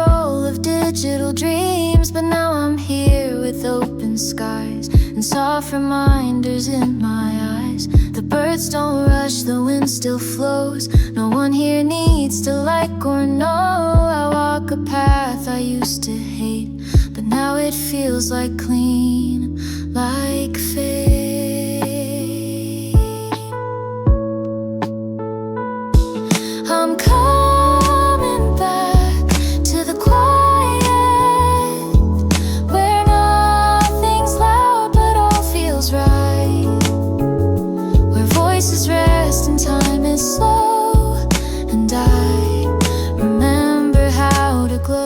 control of digital dreams, but now I'm here with open skies and soft reminders in my eyes. The birds don't rush, the wind still flows. No one here needs to like or know. I walk a path I used to hate, but now it feels like clean, like fate. I'm coming back to the quiet, where nothing's loud but all feels right, where voices rest and time is slow, and I remember how to glow.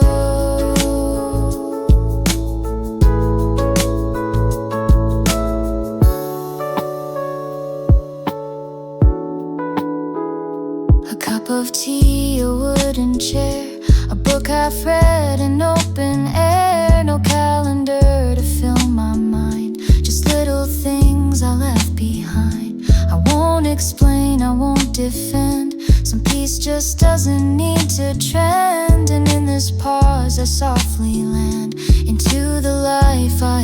A cup of tea, a wooden chair, a book half read, an open air. No calendar to fill my mind, just little things I left behind. I won't explain, I won't defend. Some peace just doesn't need to trend. And in this pause I softly land into the life I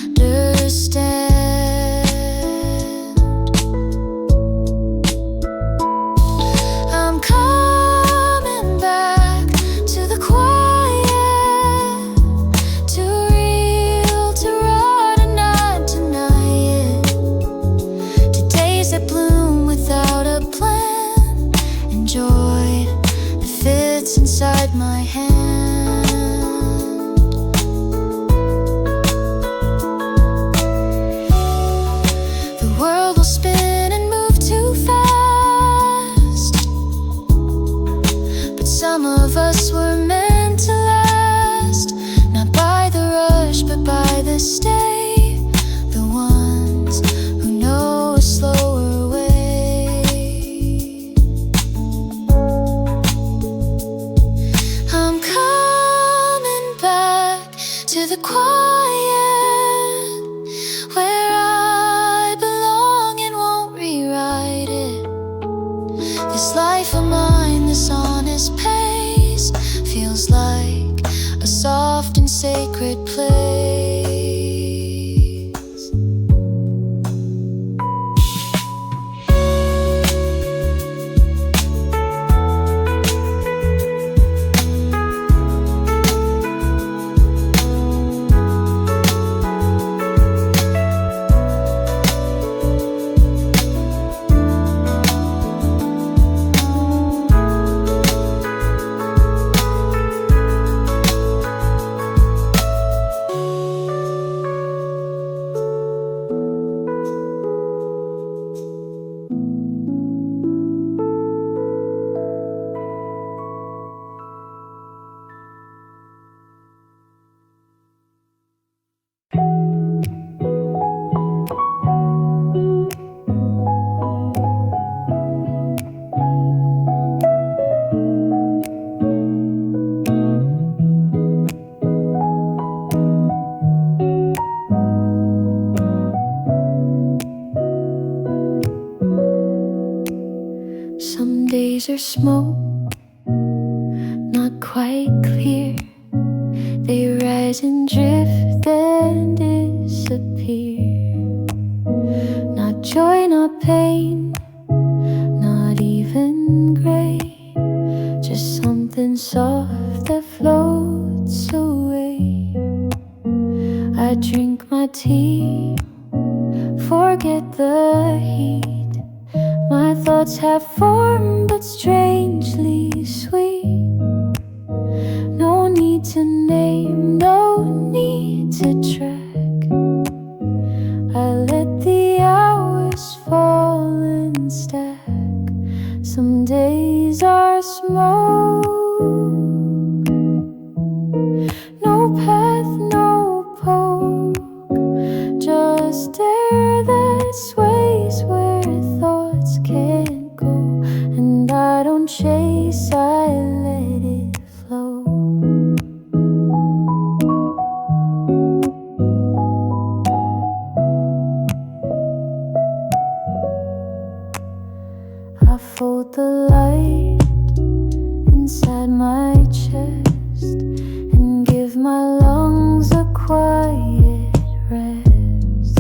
understand. I'm coming back to the quiet, too real to run and not deny it, to days that bloom without a plan, and joy that fits inside my hand. The world will spin and move too fast, but some of us were meant to last, not by the rush but by the stay, the ones who know a slower way. I'm coming back to the quiet, where I belong and won't rewrite it. This life of mine, this honest pace, feels like a soft and sacred place. Some days are smoke, not quite clear. They rise and drift, then disappear. Not joy, not pain, not even gray, just something soft that floats away. I drink my tea, forget the heat. My thoughts have form but strangely sweet. No need to name, no need to track. I let the hours fall and stack. Some days are smoke, no path, no poke, just air that sways where thoughts can't go. And I don't chase, I let it flow. I fold the light inside my chest, first and give my lungs a quiet rest.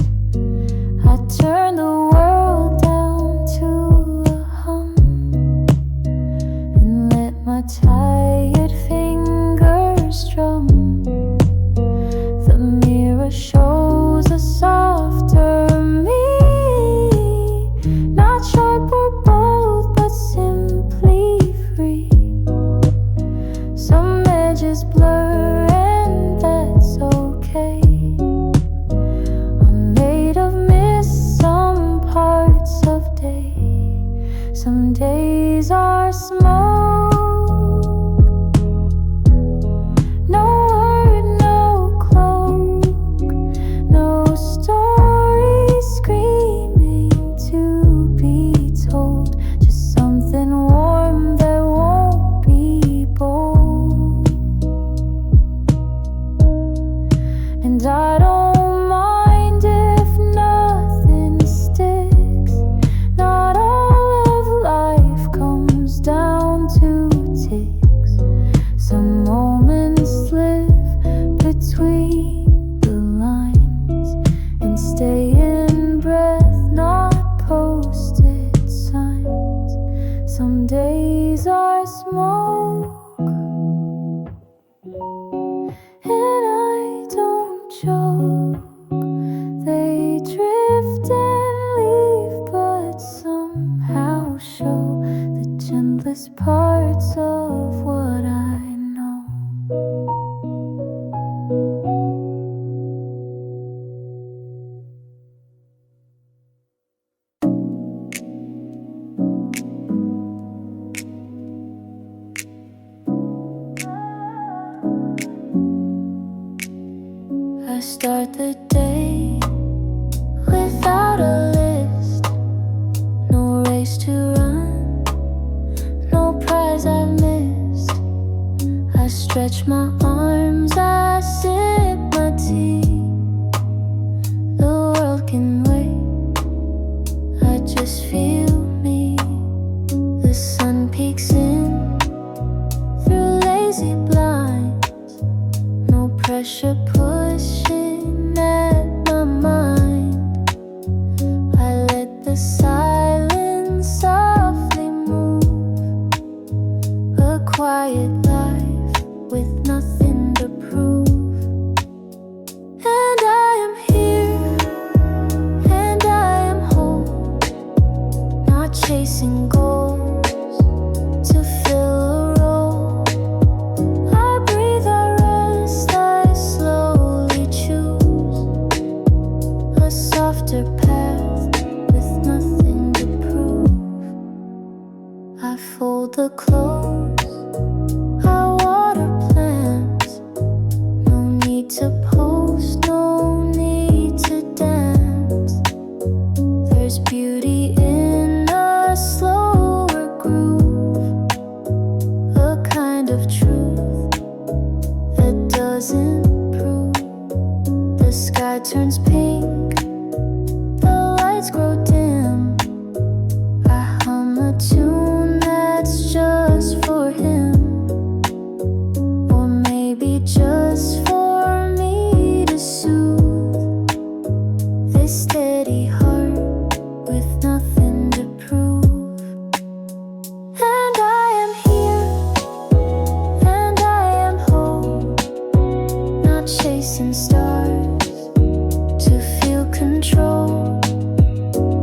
I turn the world down to a hum and let my tired fingers drum. The mirror shows a softer me, not sharp or bold, but simply free. Some edges blur and that's okay. I'm made of mist, some parts of day. Some days are smoke. No word, no cloak, no story screaming to be told. Just something warm that won't be bold. And I don't mind if nothing sticks. Not all of life comes down to ticks. Some moments slip between the lines and stay in breath, not posted signs. Some days are smoke, and I don't joke. They drift and leave, but somehow show the gentlest parts of what I know. I start the day without a list, no race to run, no prize I've missed. I stretch my arms, I sip my tea. The world can wait, I just feel me. The sun peeks in through lazy blinds, no pressure pushing at my mind. I let the silence softly move, a quiet life with nothing to prove. And I am here, and I am whole, not chasing goals to fill a role. I breathe, I rest, I slowly choose a softer path with nothing to prove. I fold the clothes, I water plants. No need to post, no need to dance. There's beauty in a slower groove, a kind of truth that doesn't prove. The sky turns pink, the lights grow dim. I hum a tune that's just for him, or maybe just for me to soothe this steady heart with nothing to prove. And I am here, and I am whole, not chasing stars to feel control.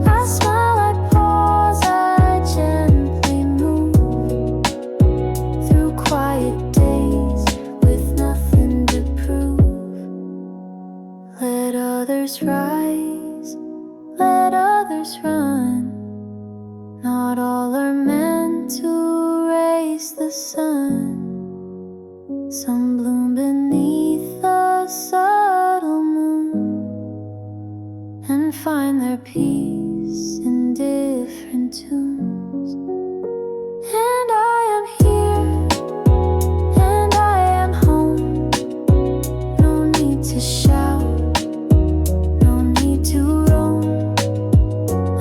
I smile, I pause, I gently move through quiet days with nothing to prove. Let others rise, let others run. Not all are meant to race the sun. Some bloom beneath a subtle moon and find their peace in different tunes. And I am here, and I am home. No need to shout, no need to roam.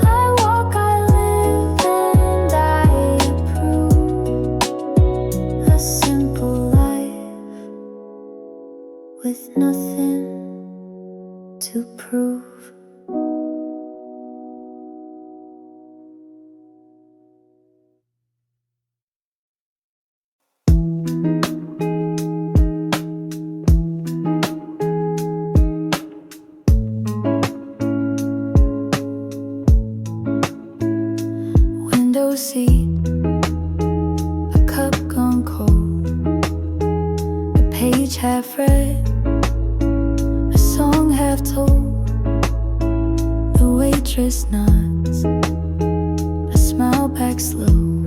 I walk, I live, and I approve a simple life with nothing to prove. Window seat, a cup gone cold, a page half read, a song half told. The waitress nods, I smile back slow.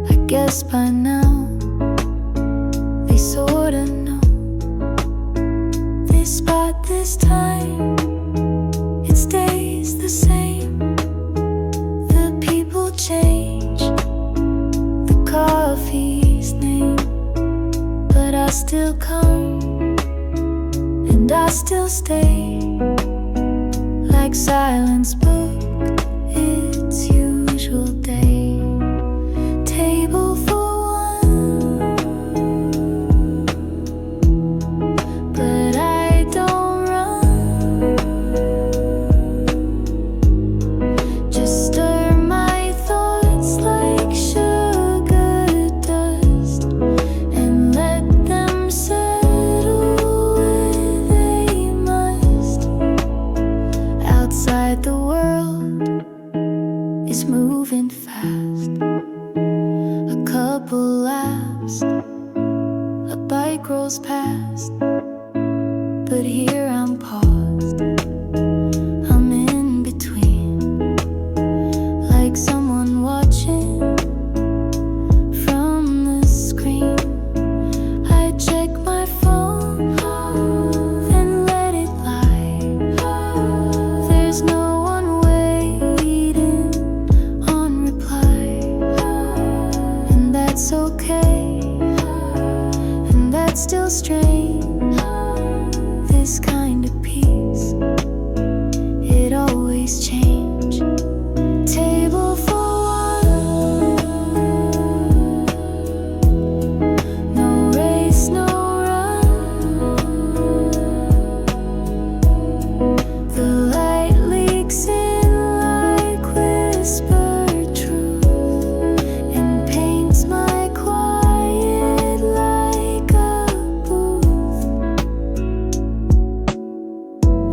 I guess by now they sorta know. This spot, this time, it stays the same. The people change, the coffee's name, but I still come and I still stay. Like silence booked its usual day. Table for one, but I don't run. Just stir my thoughts like sugar dust and let them settle where they must. Outside the world is moving fast. A couple laughs, a bike rolls past, but here I'm paused. I'm in between, like someone watching from the screen. I check my phone, then let it lie. There's no one waiting on reply, and that's okay, and that's still strange. This kind of peace, it always change. Table for one, no race, no run. The light leaks in like whispered truth and paints my quiet like a booth.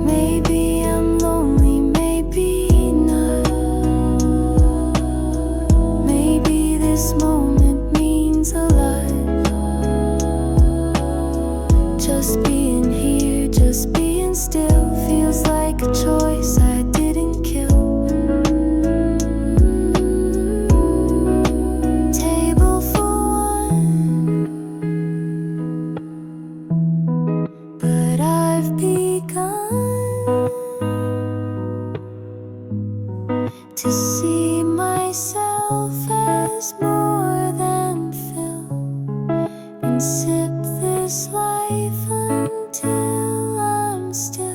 Maybe I'm lonely, maybe not. Maybe this moment means a lot. Just being here, just being still feels like a choice I didn't kill. Table for one, but I've begun to see myself as more than fill, and sip this life until I'm still.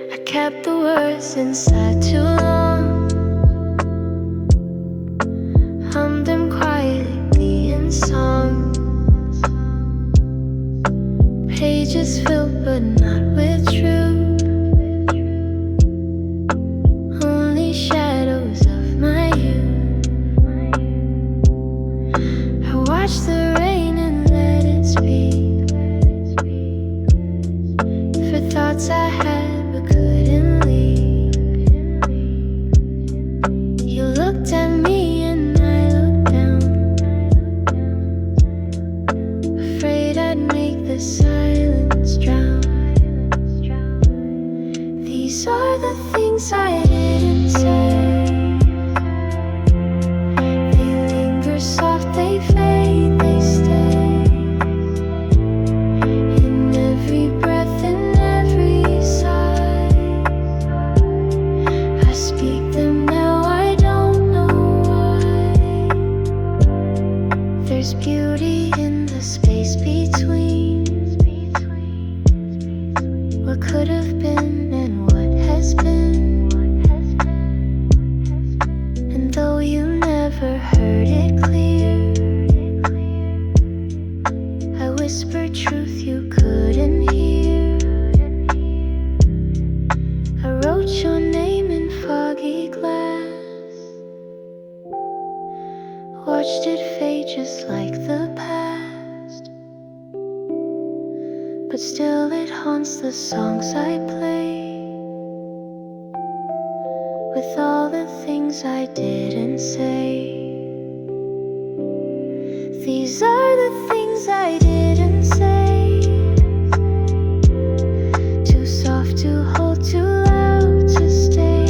I kept the words inside too long, hummed them quietly in song. Pages filled but not with truth, only shadows of my youth. I watched the rain and let it speak for thoughts I had but couldn't leave. You looked at me and I looked down, afraid I'd make the silence drown. These are the things I didn't say. They linger soft, they fade, they stay. In every breath, in every sigh. what could have been and what has been. And though you never heard it clear, I whispered truth you couldn't hear. I wrote your name in foggy glass, watched it fade just like the past. But still it haunts the songs I play, with all the things I didn't say. These are the things I didn't say. Too soft to hold, too loud to stay.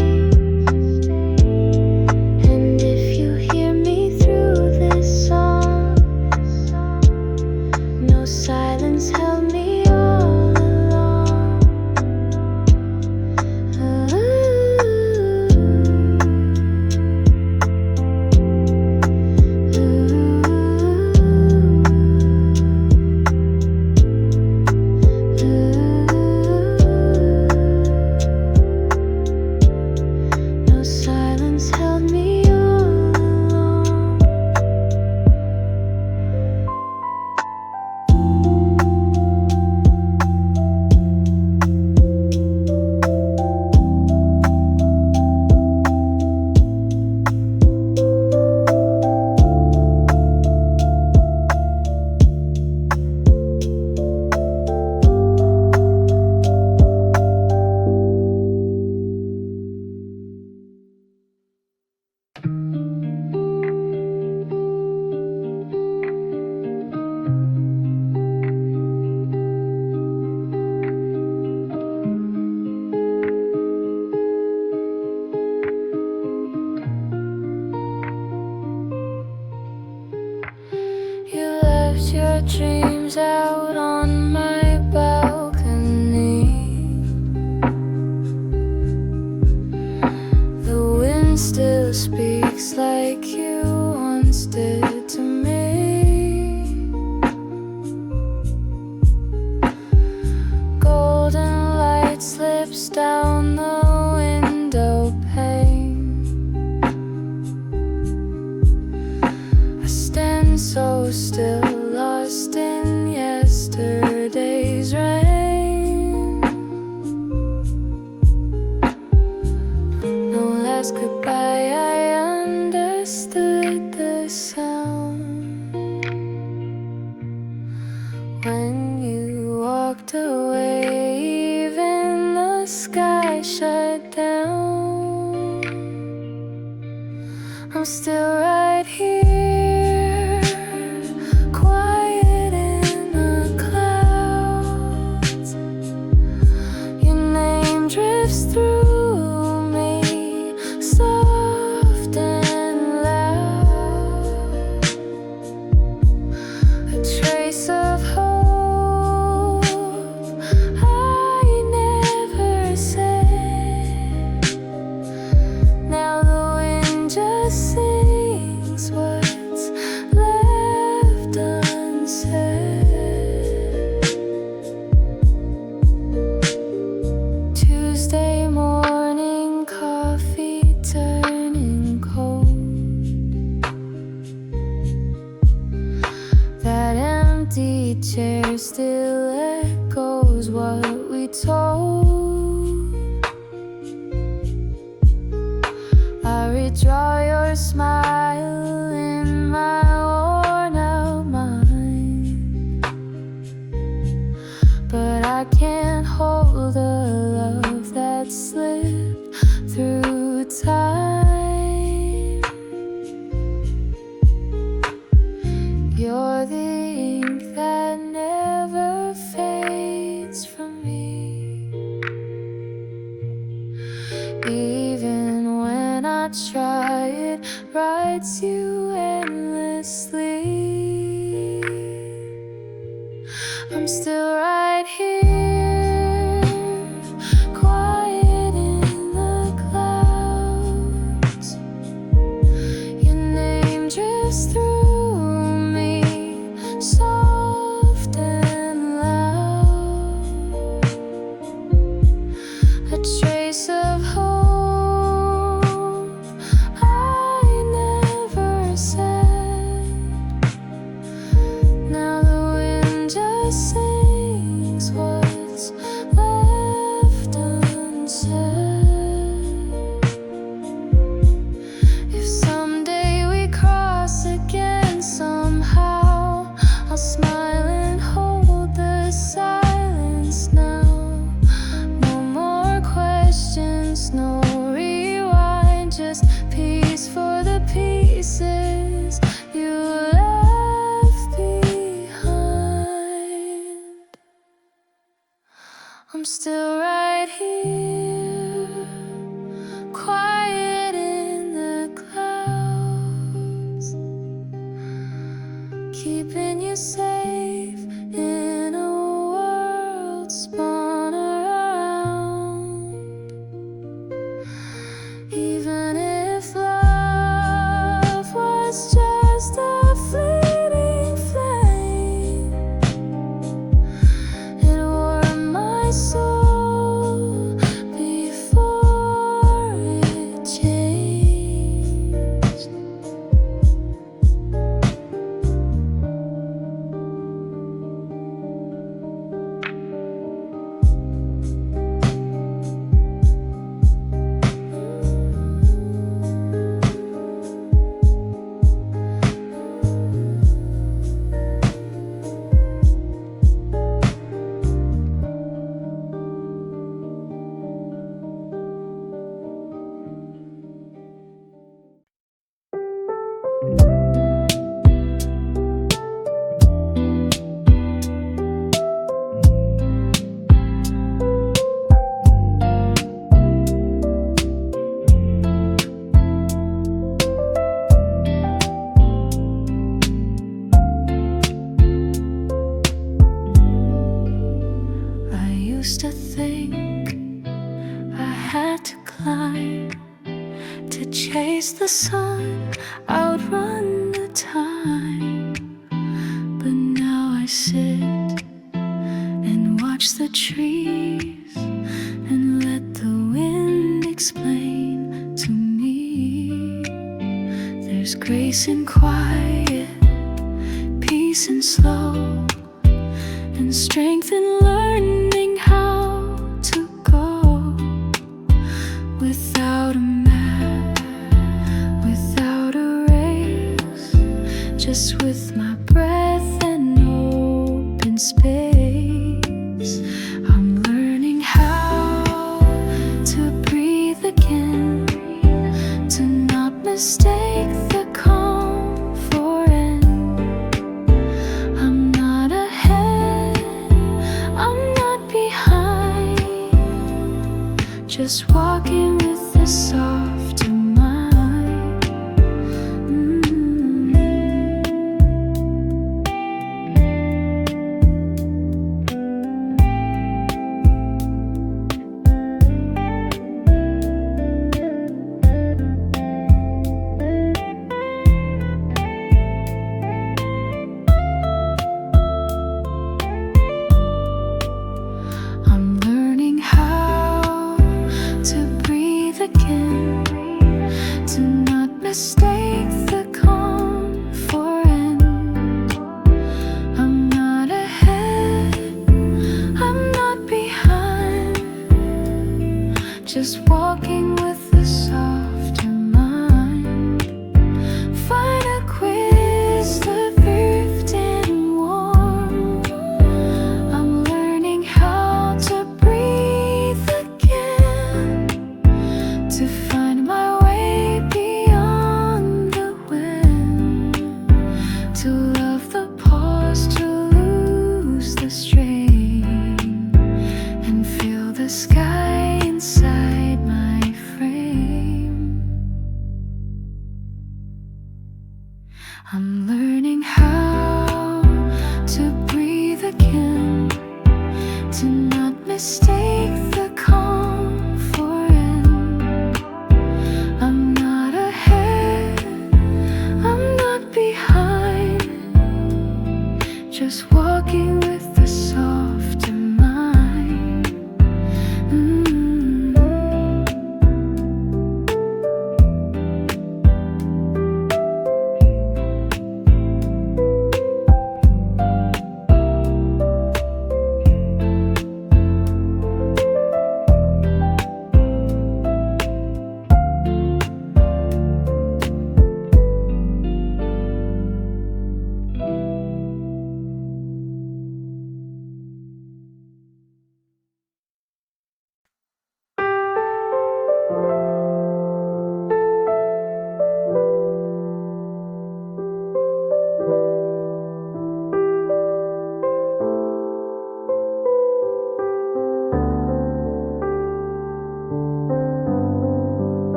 And if you hear me through this song, no silence held me all along. No silence held me all along. You left your dreams out on my balcony. The wind still speaks like you once did to me. Golden light slips down the window pane. I stand so still, lost in yesterday's rain. No last goodbye, I understood the sound when you walked away. Even the sky shut down. I'm still right here, quiet in the clouds. Your name drifts through me, soft and loud. A trace of hope I never said. Now the wind just sings what's left unsaid. Tuesday morning, coffee turning cold. That empty chair still echoes what we told. I redraw your smile in my worn out mind, but I can't hold the love that slipped through time. You're the ink that never fades from me. Even when I try, it writes you endlessly. I'm still right here, quiet in the clouds. Your name drifts through me, soft and loud. still right here, quiet in the clouds, keeping you safe in a world spun around. Even if love was just a fleeting flame, it warmed my soul before it changed. Used to think I had to climb to chase the sun, outrun the time. But now I sit and watch the trees and let the wind explain to me. There's grace in quiet, peace in slow, and strength in learning how to go without a map, without a race, just with my breath and open space. I'm learning how to breathe again, to not mistake the calm for end. I'm not ahead, I'm not behind, just walking with a softer mind. I'm learning how to breathe again, to not mistake the calm for end. I'm not ahead, I'm not behind, just walking with a softer mind. Find a quiz, the drift and warm. I'm learning how to breathe again, to find my way beyond the wind, to love the pause, to lose the strain, and feel the sky inside my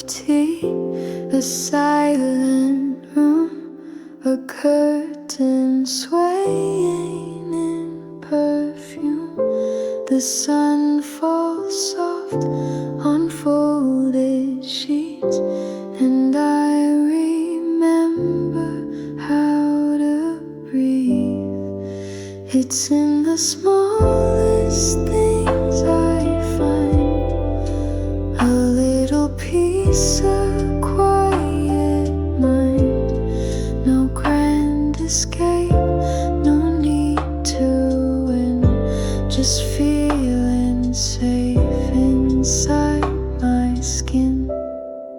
of tea, a silent room, a curtain swaying in perfume. The sun falls soft on folded sheets, and I remember how to breathe. It's in the smallest things I find a little peace, a quiet mind. No grand escape, no need to win, just feeling safe inside my skin.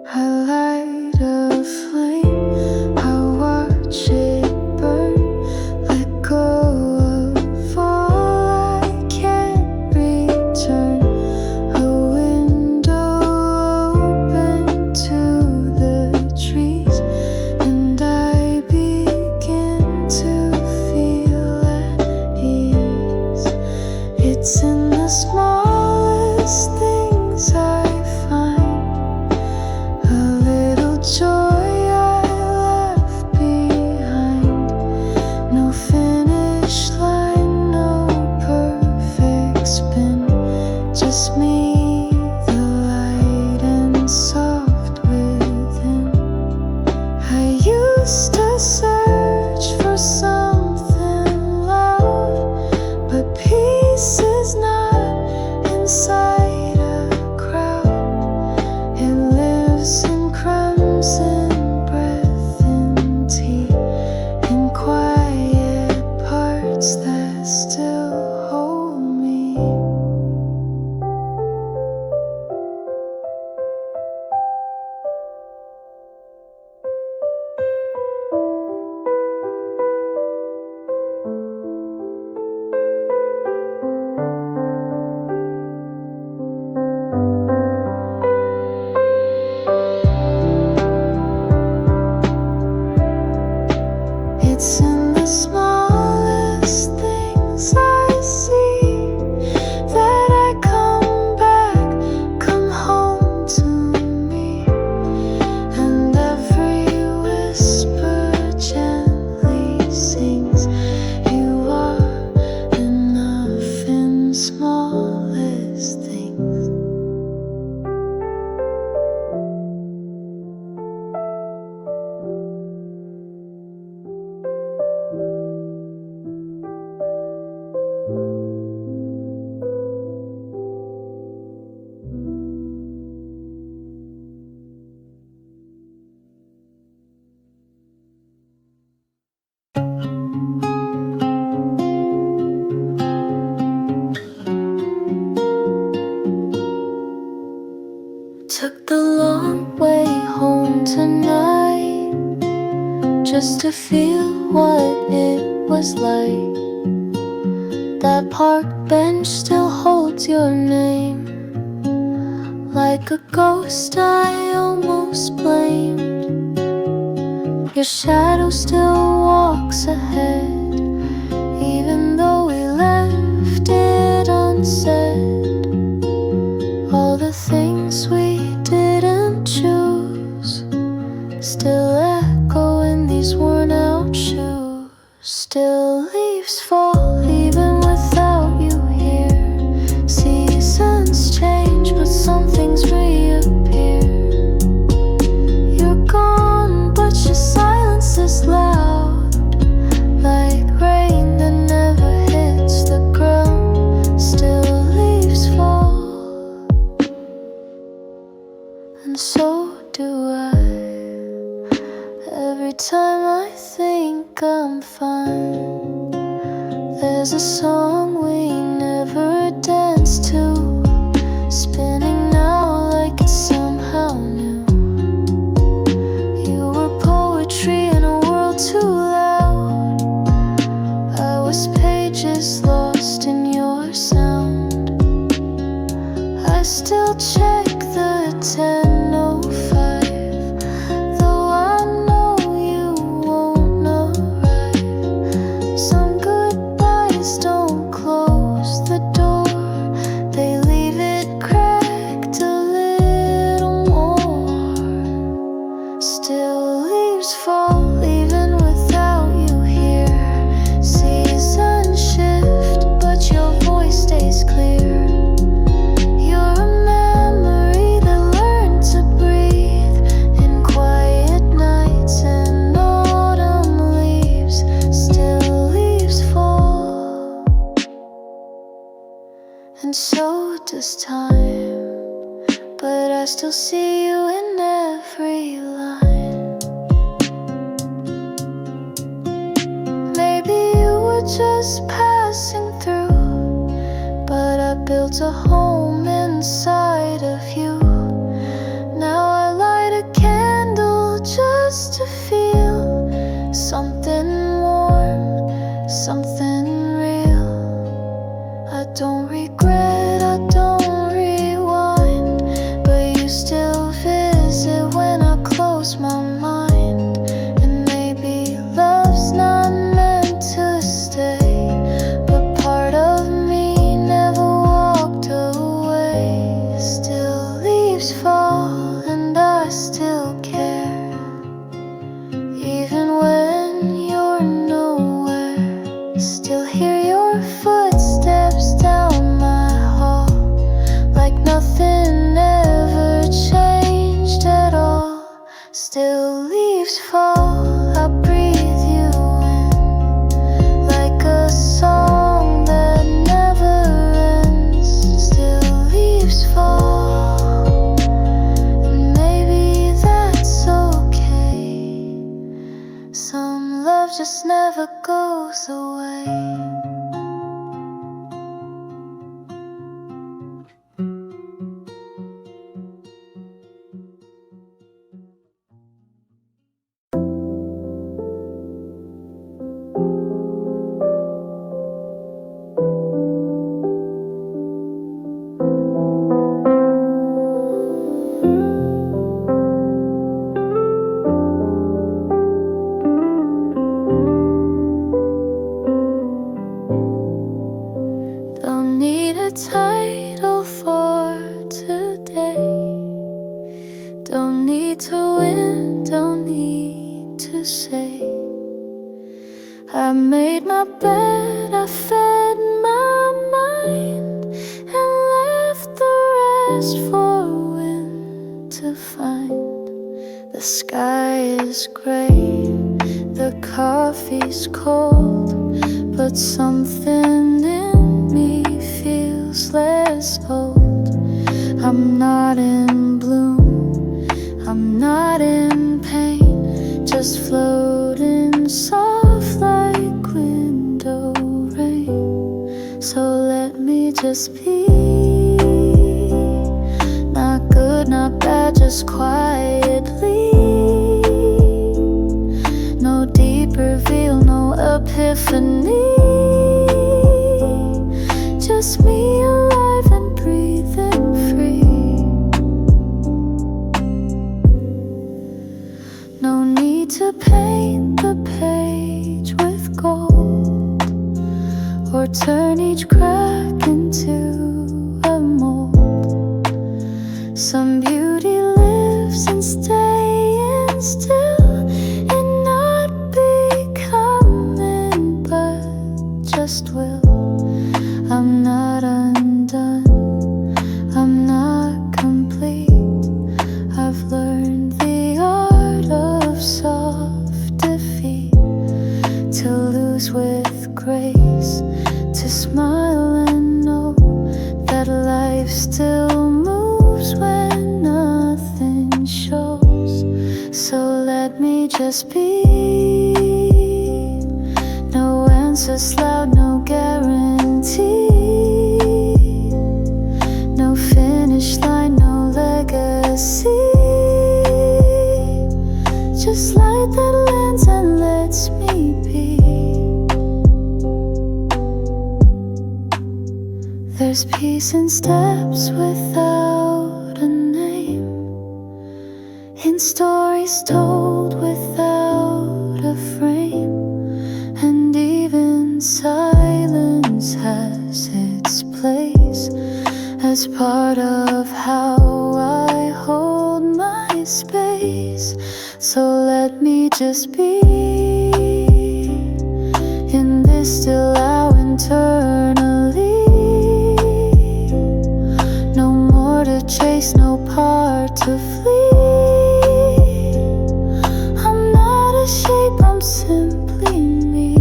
I light a flame, I watch it burn, let go of all I can't return. A window open to the trees, and I begin to feel at ease. It's in the smallest things I find a little joy I left behind. No finish line, no perfect spin, just me, the light and soft within. I used to search for something loud, but peace is not inside a crowd. It lives in crumbs, in breath, in tea, in quiet parts that still hold me. It's in the smallest things I see that I come back, come home to me. And every whisper gently sings, you are enough in smallest things. Took the long way home tonight, just to feel what it was like. That park bench still holds your name, like a ghost I almost blamed. Your shadow still walks ahead, even though we left it unsaid. All the things we didn't choose still echo in these worn out shoes. Still leaves fall even without you here. Seasons change, but some things reappear. You're gone, but your silence is loud, like rain that never hits the ground. Still leaves fall, and so do I. Every time I think I'm fine, there's a song we never danced to, spinning now like it's somehow new. You were poetry in a world too loud. I was pages lost in your sound. I still check the 10:05, though I know you won't arrive. Some goodbyes don't so does time, but I still see you in every line. Maybe you were just passing through, but I built a home inside of you. Now I light a candle just to feel something warm, something real. I don't regret, I don't rewind, but you still visit when I close my mind. And maybe love's not meant to stay, but part of me never walked away. Still leaves fall and I still care, even when you're nowhere. Still hear your footsteps down my hall, like nothing ever changed at all. Still leaves fall, I breathe you in, like a song that never ends. Still leaves fall, and maybe that's okay. Some love just never goes away. Don't need a title for today. Don't need to win, don't need to say I made my bed, I fed my mind, and left the rest for wind to find. The sky is gray, the coffee's cold, but something in me feels less old. I'm not in bloom, I'm not in pain, just floating soft like window rain. So let me just be, not good, not bad, just quietly. No deep reveal, no epiphany, just me alive and breathing free. No need to paint the page with gold, or turn each crack into a mold. Some beauty lives in staying still, and not becoming, but just will. I'm not undone, I'm not complete. I've learned the art of soft defeat, to lose with grace, to smile and know that life still moves when nothing shows. So let me just be, no answers loud, no guarantee, no finish line, no legacy. Just light that lens and lets me be. There's peace in steps without a name, in stories told without a frame, and even silence has its place as part of how I hold my space. So let me just be, in this still hour internally. No more to chase, no part to flee. I'm not a shape, I'm simply me.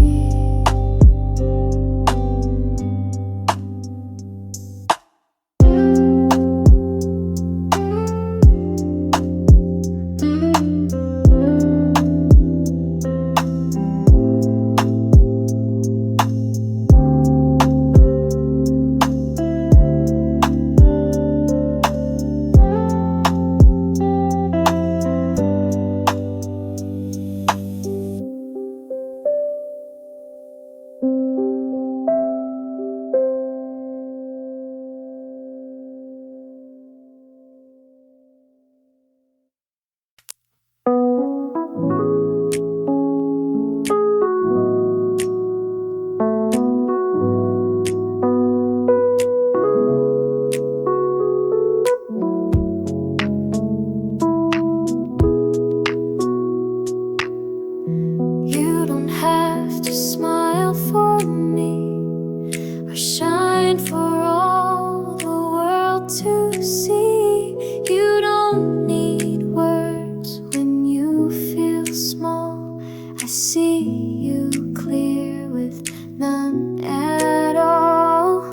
smile for me, or shine for all the world to see. You don't need words when you feel small. I see you clear with none at all.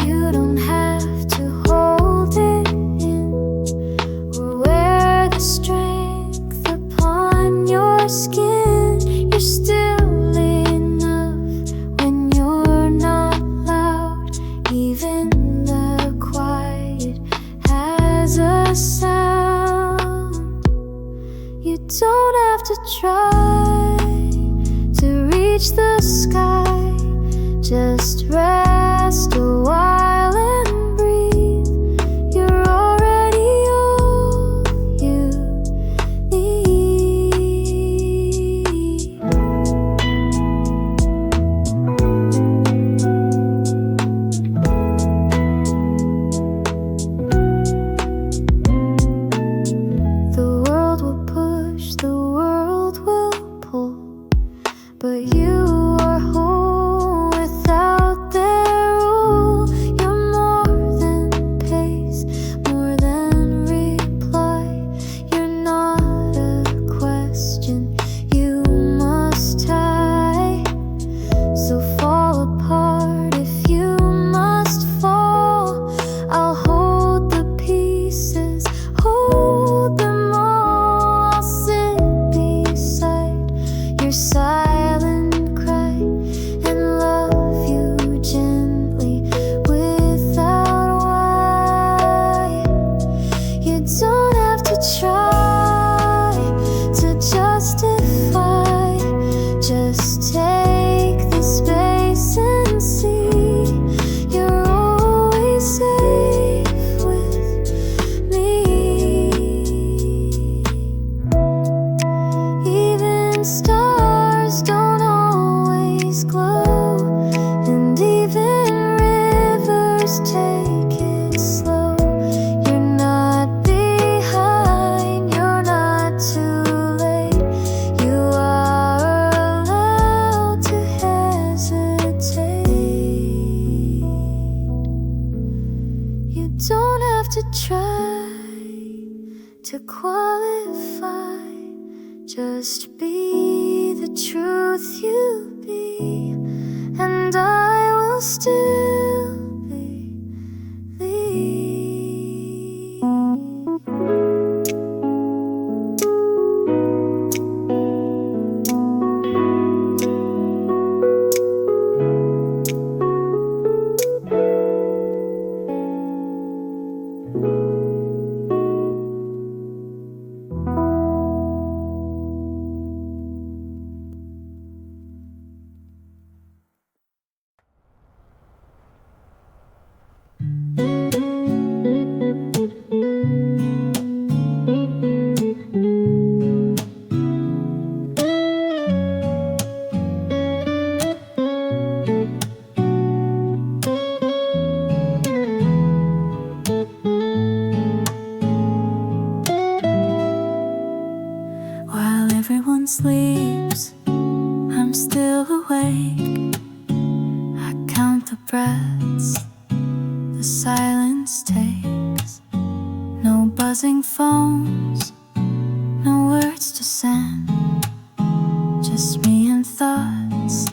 You don't have to hold it in or wear the strength upon your skin. You're still enough when you're not loud. Even the quiet has a sound. You don't have to try to reach the sky. Just rest a while and breathe. You're already all you need. The world will push, the world will pull, but you are whole without their rule. You're more than pace, more than reply. You're not a question you must tie. So fall apart if you must fall. I'll hold the pieces, hold them all. I'll sit beside your silent cry and love you gently without why. You don't have to try to justify. Just take the space and see. You're always safe with me. Even stars don't always glow, and even rivers take it slow. You're not behind, you're not too late. You are allowed to hesitate. You don't have to try to qualify. Just be the truth you be, and I will still believe. While everyone sleeps, I'm still awake. I count the breaths the silence takes. No buzzing phones, no words to send. Just me and thoughts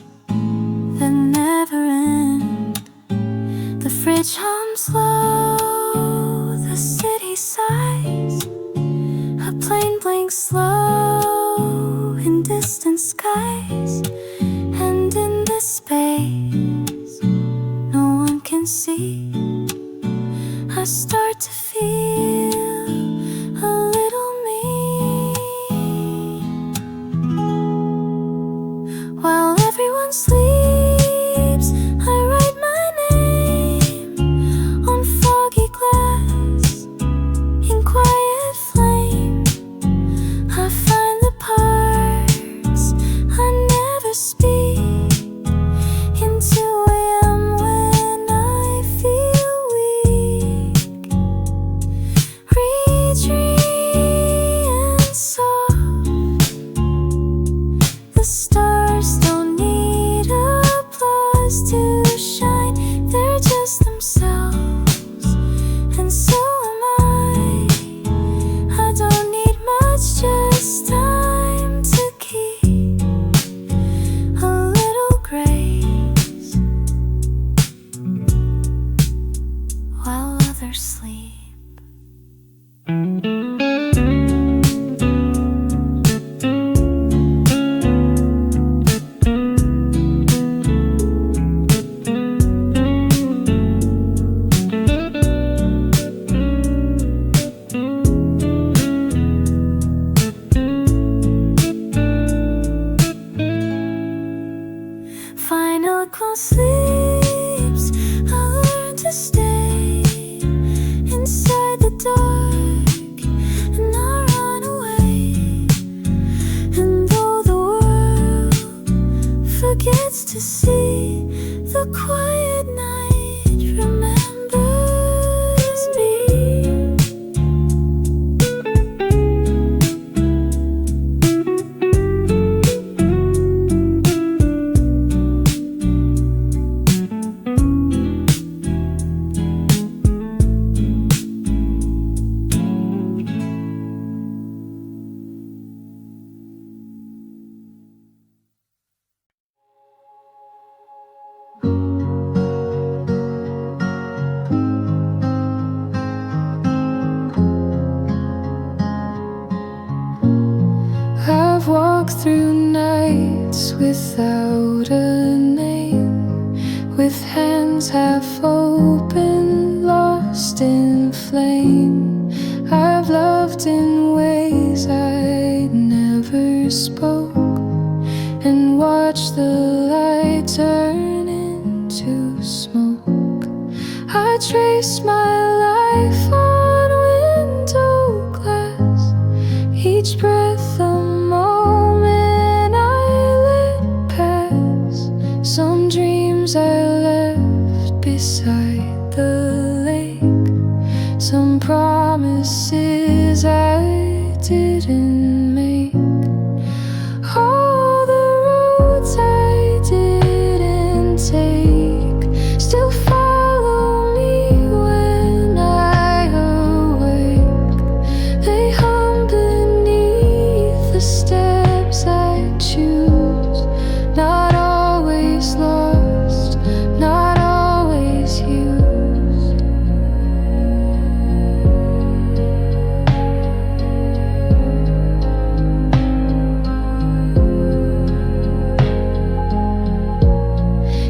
that never end. The fridge hums low, the city sighs. A plane blinks slow in distant skies. And in this space no one can see, I start to feel a little me. While everyone sleeps, I write my name on foggy glass in quiet flame. I find the parts I never speak in 2 a.m. when I feel weak. Retreat and soft, the stars don't dark one sleeps, I learn to stay inside the dark, and I run away. And though the world forgets to see, the quiet night remembers me. I've walked through nights without a name, with hands half open, lost in flame. I've loved in ways I never spoke, and watched the light turn into smoke. I traced my life on window glass, each breath a moment I let pass. Some dreams I left beside the lake, some promises I didn't make. All the roads I didn't take still follow me when I awake. They hum beneath the steps I choose, not always lost, not always used.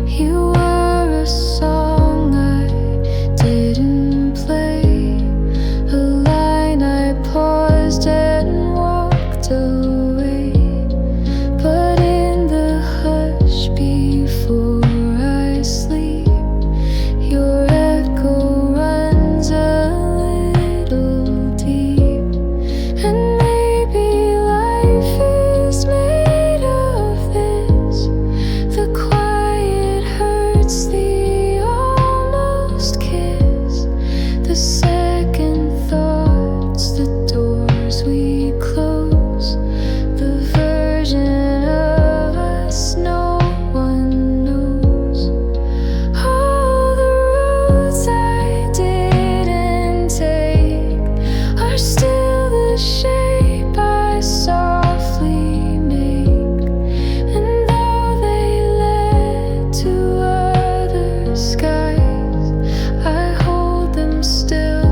You were a song I didn't play, a line I paused and walked away. But in the hush before I sleep, your echo runs a little deep. And maybe life is made of this. The quiet hurts, the almost kiss, the second thoughts, the doors we close, the version of us no one knows. All the roads I didn't take are still the shape I softly make. And though they led to other skies, I hold them still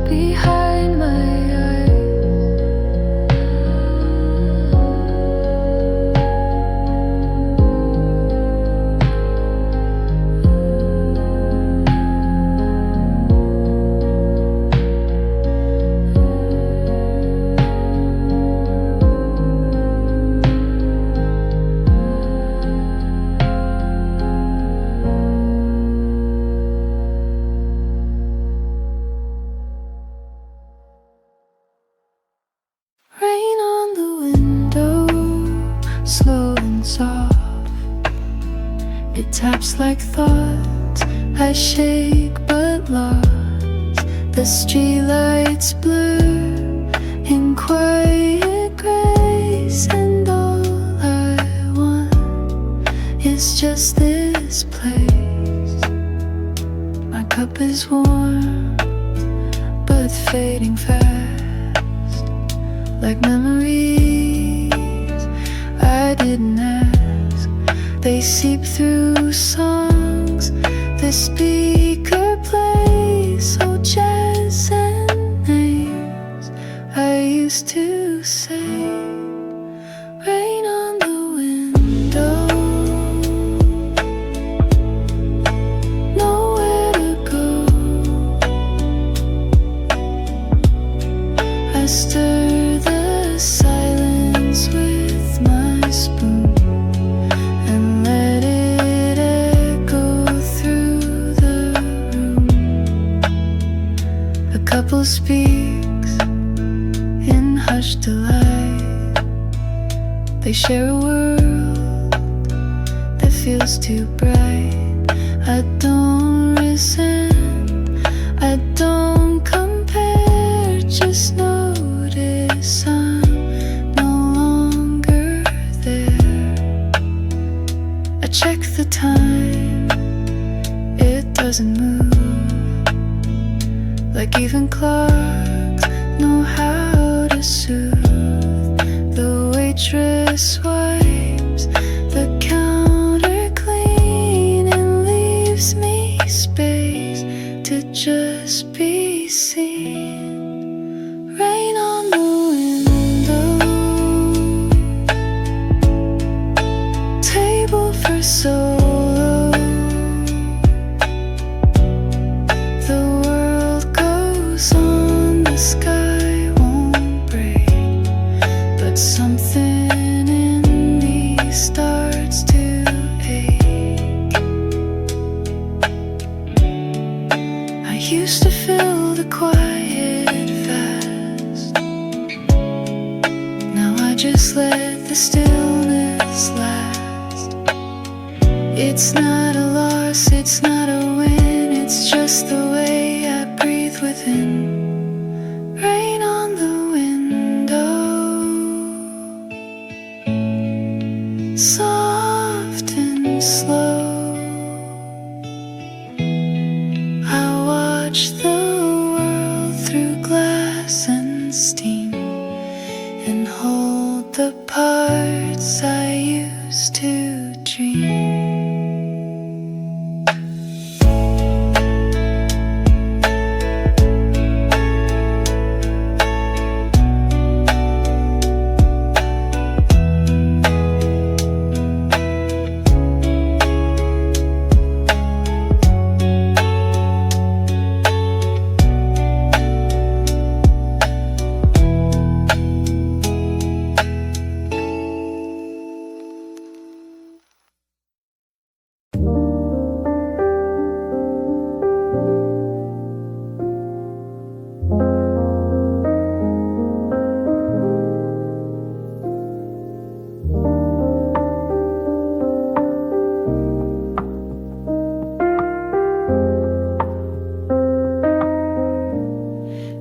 behind my eyes. Rain on the window, slow and soft. It taps like thoughts I shake but lost. The streetlights blur in quiet grace, and all I want is just this place. My cup is warm but fading fast, like memories I didn't ask. They seep through songs the speaker plays, so jazz and names I used to say. Rain on the window, nowhere to go. I stir the silence with my spoon and let it speaks in hushed delight. They share a world that feels too bright. I don't resent, I don't compare, just notice I'm no longer there. I check the time, it doesn't move, like even clocks know how to soothe. The waitress wipes the counter clean and leaves me space to just be seen. Rain on the window, table for solo. Something in me starts to ache. I used to fill the quiet fast. Now I just let the stillness last. It's not a loss, it's not a win, it's just the way I breathe within. Rain on the soft and slow, I watch the world through glass and steam, and hold the parts I used to dream.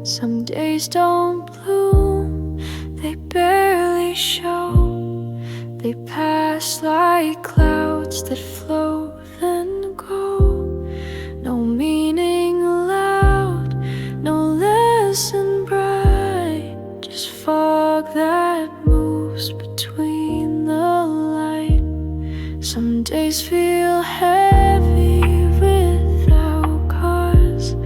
Some days don't bloom, they barely show. They pass like clouds that flow then go. No meaning loud, no lesson bright, just fog that moves between the light. Some days feel heavy without cause.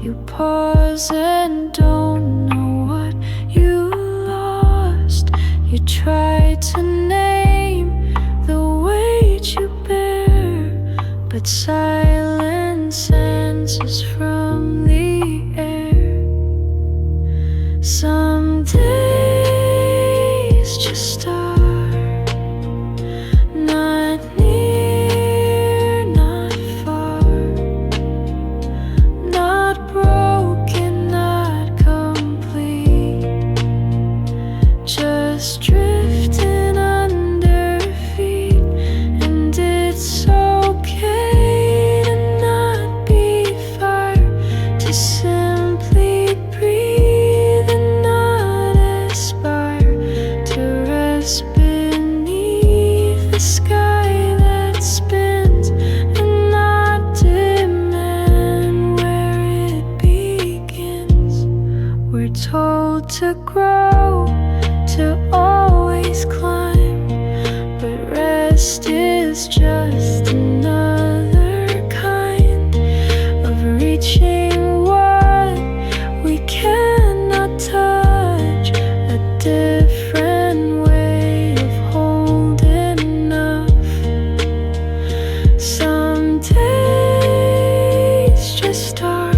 You pause and don't know what you lost. You try to name the weight you bear, but silence answers from the air. Some days just start, not near, not far, not broken, not complete, just drifting under feet. And it's okay to not be far, to simply breathe and not aspire, to rest beneath the sky that spins and not demand where it begins. We're told to grow, to always climb, but rest is just another kind of reaching what we cannot touch, a different way of holding enough. Some days just start,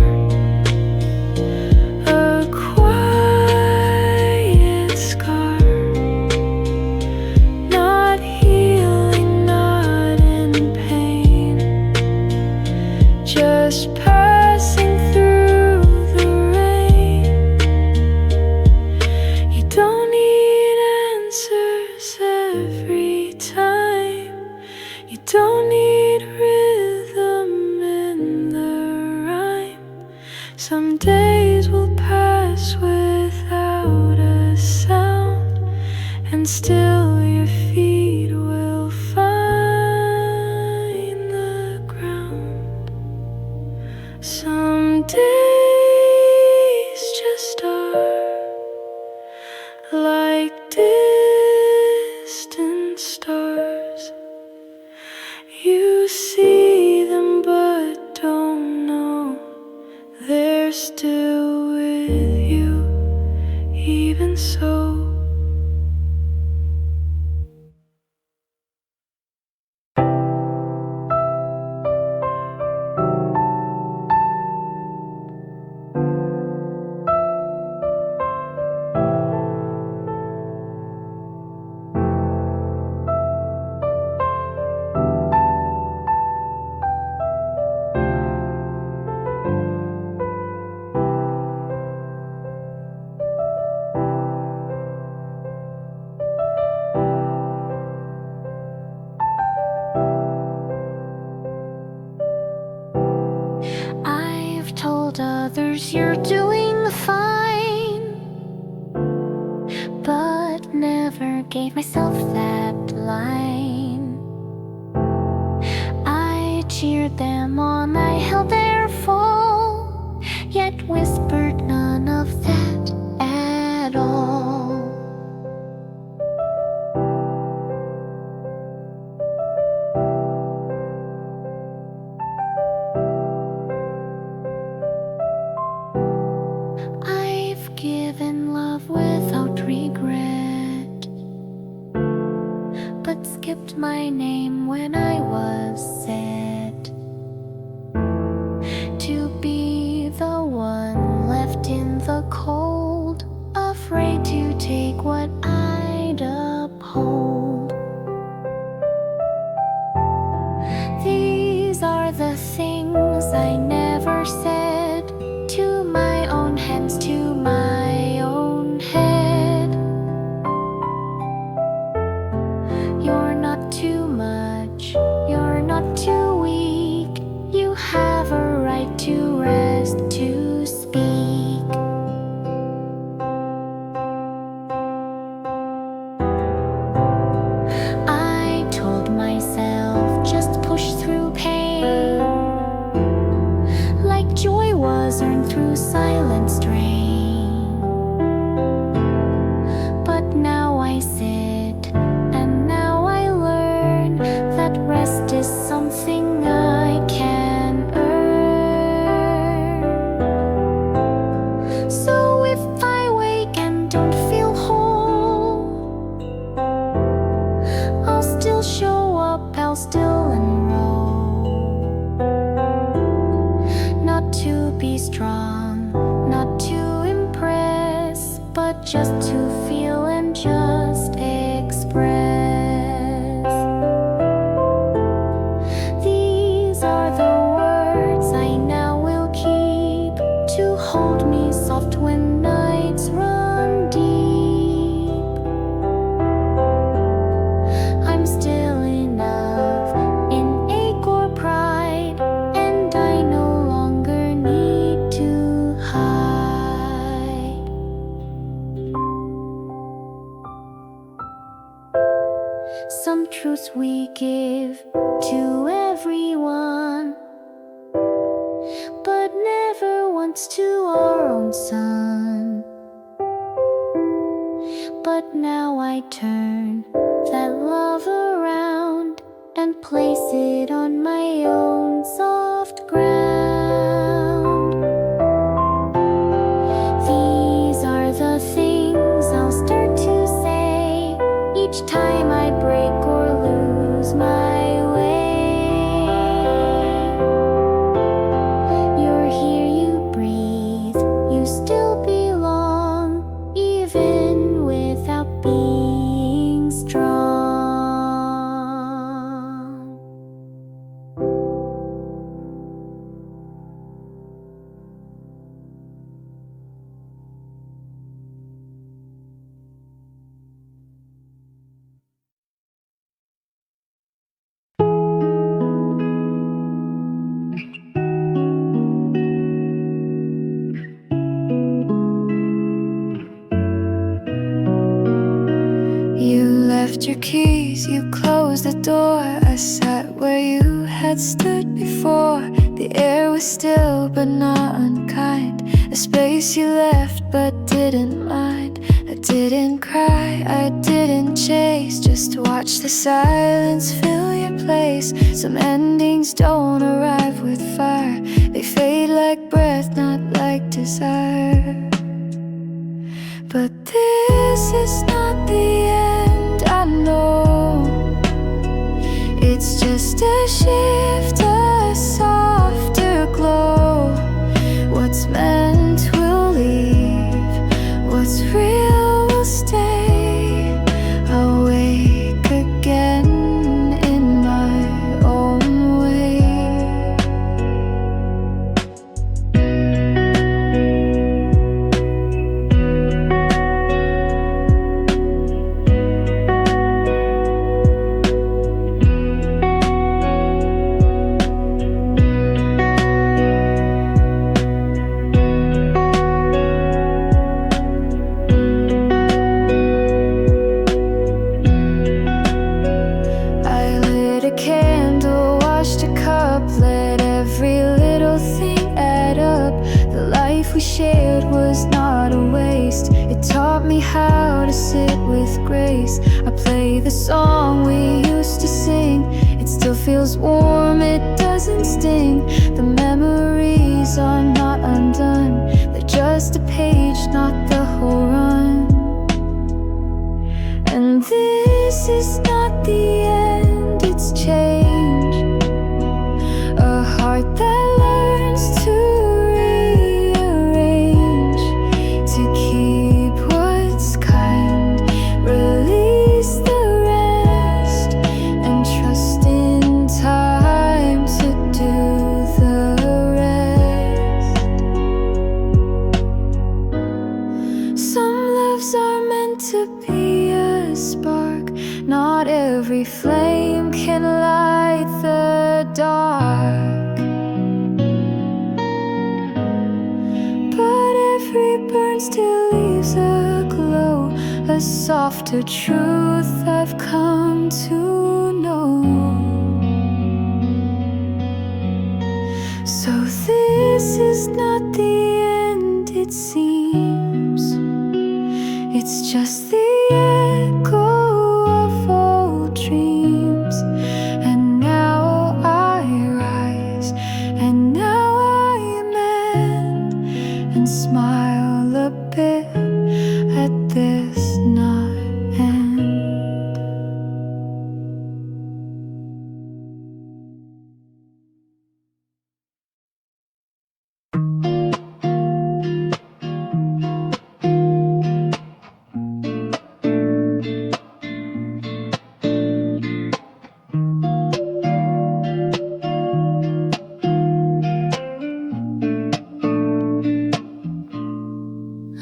a quiet scar, not healing, not in pain. don't need rhythm in the rhyme. Some days will pass without a sound, and still your feet will find the ground. Some days just are like distant stars. You see them but don't know they're still with you, even so. I've told others you're doing fine, but never gave myself that line. I cheered them on, I held their fall, yet whispered none of that at all. I've given love without regret, but skipped my name when I was set to be the one left in the cold, afraid to take what I'd uphold. These are the things I never said to my own hands, to my own head. You're not too much, you're not too weak. You have a right to rest, to speak. I told myself just push through pain, like joy was earned through silent strain. But now I sit, and now I learn that rest is something I can earn. So if I wake and don't feel whole, I'll still show up, I'll still enroll. Not to be strong, not to impress, but just to feel and just express. These are the words I now will keep, to hold me soft when nights run deep. I'm still enough in ache or pride, and I no longer need to hide. Some truths we give to everyone, but never once to our own son. But now I turn that love around and place it on my own soft ground. These are the things I'll start to say each time I break or lose my way. You're here, you breathe, you still belong, even without being strong. you closed the door, I sat where you had stood before. The air was still but not unkind, a space you left but didn't mind. I didn't cry, I didn't chase, just watch the silence fill your place. Some endings don't arrive with fire, they fade like breath, not like desire. But this is not the end, I know. It's just a shift, a softer glow. What's meant will leave, what's real will stay. I'll wake again in my own way. We shared was not a waste. It taught me how to sit with grace. I play the song we used to sing. It still feels warm, it doesn't sting. The memories are not undone, they're just a page, not the whole run. And this is not the end, it's change. A heart that learns to to be a spark. Not every flame can light the dark, but every burn still leaves a glow, a softer truth I've come to know. So this is not the end, it seems. It's just the echo of old dreams. And now I rise, and now I mend, and smile a bit at this not end.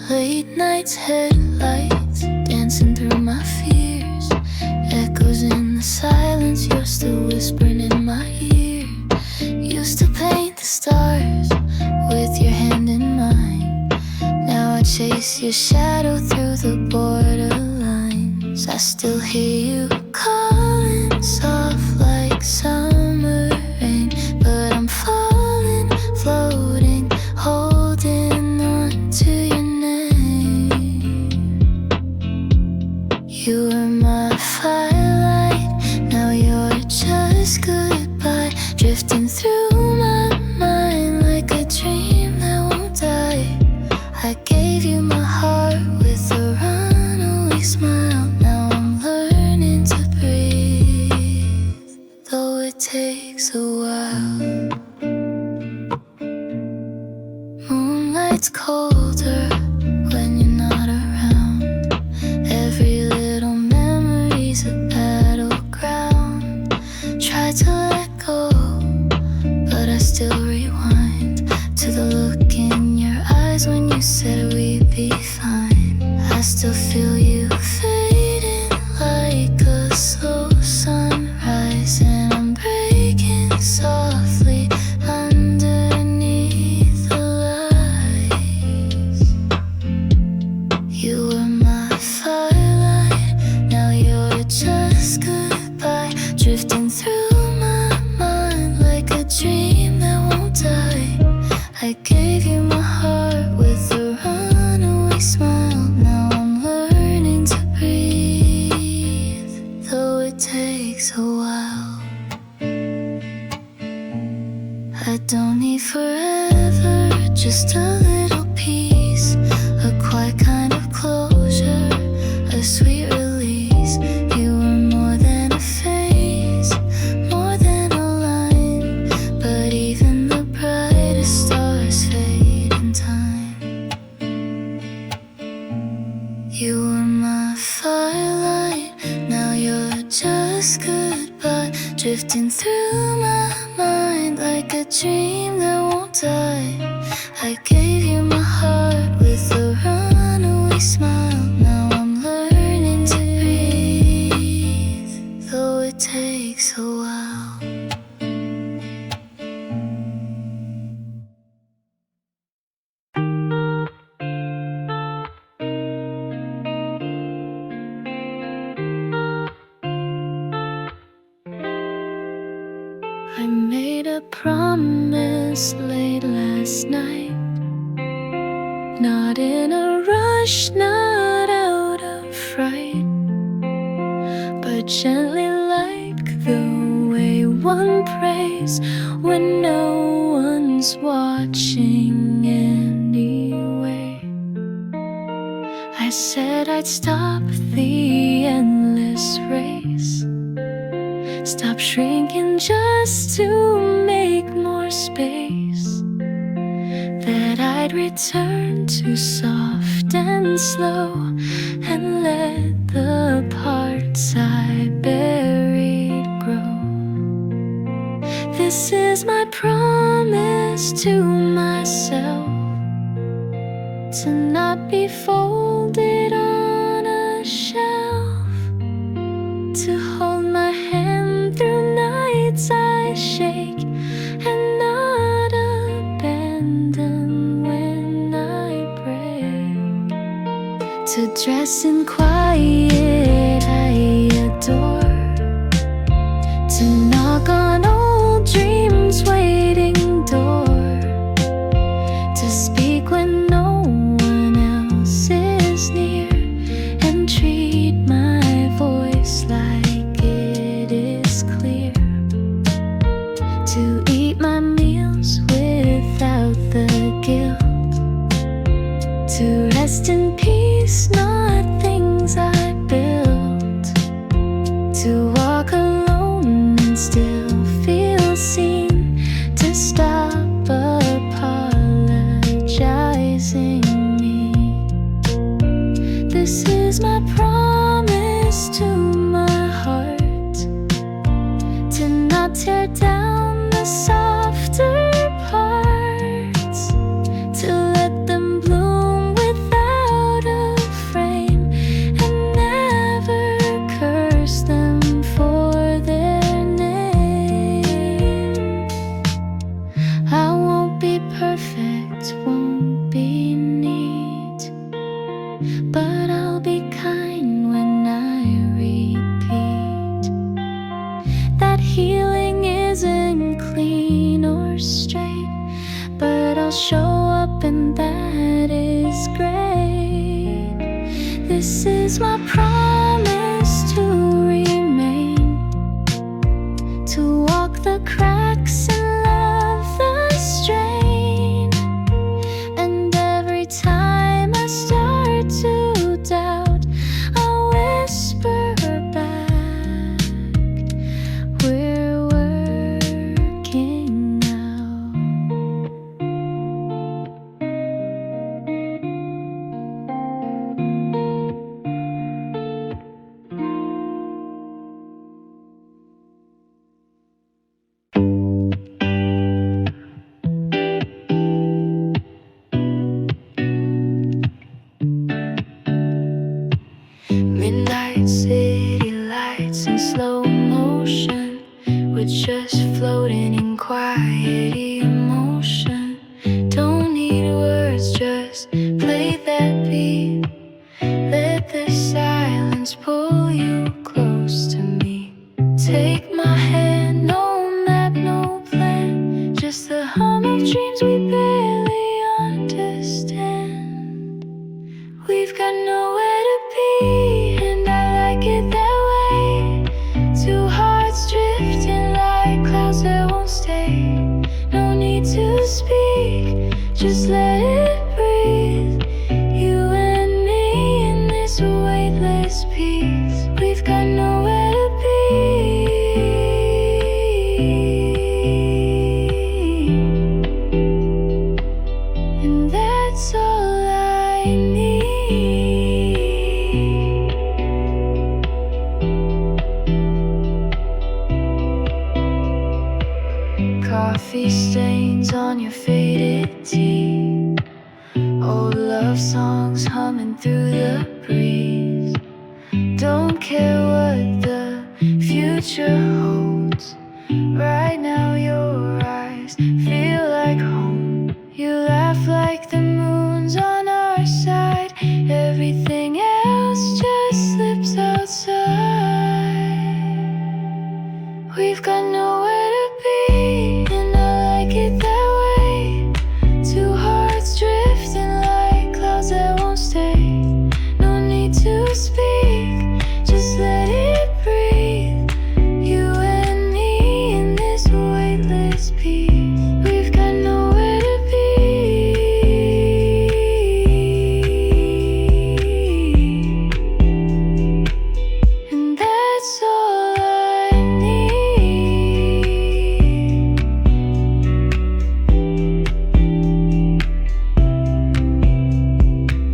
Late nights, headlights, dancing through my fears. Echoes in the silence, you're still whispering in my ear. Used to paint the stars with your hand in mine. Now I chase your shadow through the borderlines. I still hear you calling, soft like summer rain. But I'm falling, floating, holding on to your name. You were my firelight, now you're just goodbye. Drifting through my mind like a dream that won't die. I gave you my heart with a runaway smile. Now I'm learning to breathe, though it takes a while. Moonlight's colder when you're not around. Every little memory's a battleground. Try to let go, but I still rewind to the look in your eyes when you said we'd be fine. I still feel you fading like a slow sunrise, and I'm breaking softly underneath the lights. You were my firelight, now you're just goodbye. I don't need forever, just a little peace, a quiet kind of closure, a sweet release. You were more than a phase, more than a line, but even the brightest stars fade in time. You were my firelight, now you're just goodbye, drifting through my mind like a dream that won't die. I gave you my heart with a runaway smile. Now I'm learning to breathe, though it takes a while. I made a promise late last night, not in a rush, not out of fright, but gently like the way one prays when no one's watching anyway. I said I'd stop the endless race, stop shrinking just to make more space, that I'd return to soft and slow and let the parts I buried grow. This is my promise to myself, to not be folded on a shelf, to hold my hand through nights I shake and not abandon when I break, to dress in quiet I adore, to knock on old dreams waiting door, to speak when no one else is near, and treat my voice like it is clear, to eat my meals without the guilt, to rest in peace, not things I built, to walk alone and still feel seen, to stop apologizing me. This is my promise to my heart, to not tear down the softer parts, to let them bloom without a frame, and never curse them for their name. I won't be perfect, won't be neat, but I'll be kind when I repeat that healing isn't clean or straight, but I'll show up and that is great. This is my promise to remain, to walk the cracks and love the strain, and every time I start to doubt, I'll whisper back, we're working out. Midnight city lights in slow motion, we're just floating in quiet emotion. Don't need words, just play that beat. Let the silence pull you close to me. Take my hand, no map, no plan, just the hum of dreams we barely understand. We've got nowhere to be, and I like it that way. Two hearts drifting like clouds that won't stay. No need just let it breathe. You and me in this weightless peace. We've got nowhere to be, and that's all I need. Coffee stains on your faded tee, old love songs humming through the breeze. Don't care what the future holds. Right now your eyes feel like home. You laugh like the moon's on our side. Everything else just slips outside. We've got nowhere to be, and I like it that way. Two hearts drifting like clouds that won't stay. No need to speak, just let it breathe. You and me in this weightless peace. We've got nowhere to be, and that's all I need.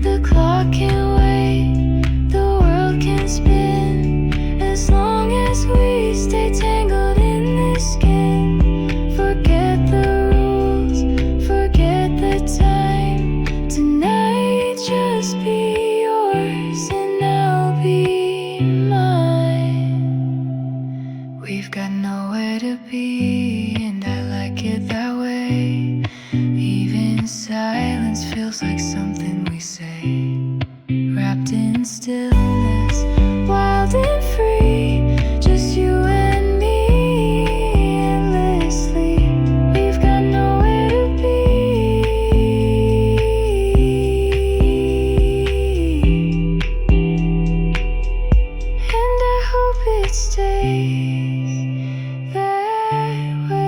The clock can wait, the world can spin, as long as we stay tangled in this skin. Forget the rules, forget the time. Tonight just be yours and I'll be mine. We've got nowhere to be, and I like it that way. Even silence feels like something we say, wrapped in stillness, wild and free. Just you and me endlessly. We've got nowhere to be, and I hope it stays that way.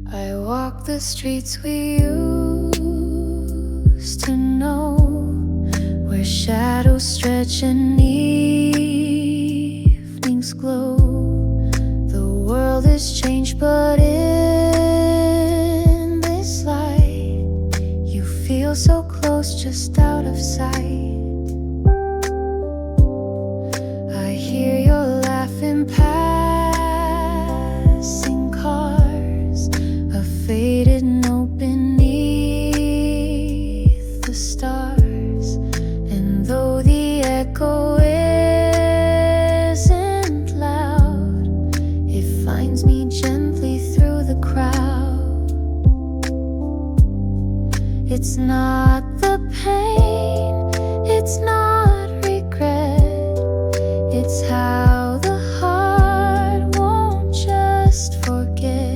I walk the streets we used to know, where shadows stretch and evenings glow. The world has changed, but in this light, you feel so close, just out of sight. I hear your laughing passing cars, a faded note beneath the stars. And though the echo isn't loud, it finds me gently through the crowd. It's not the pain, it's not regret, it's how the heart won't just forget.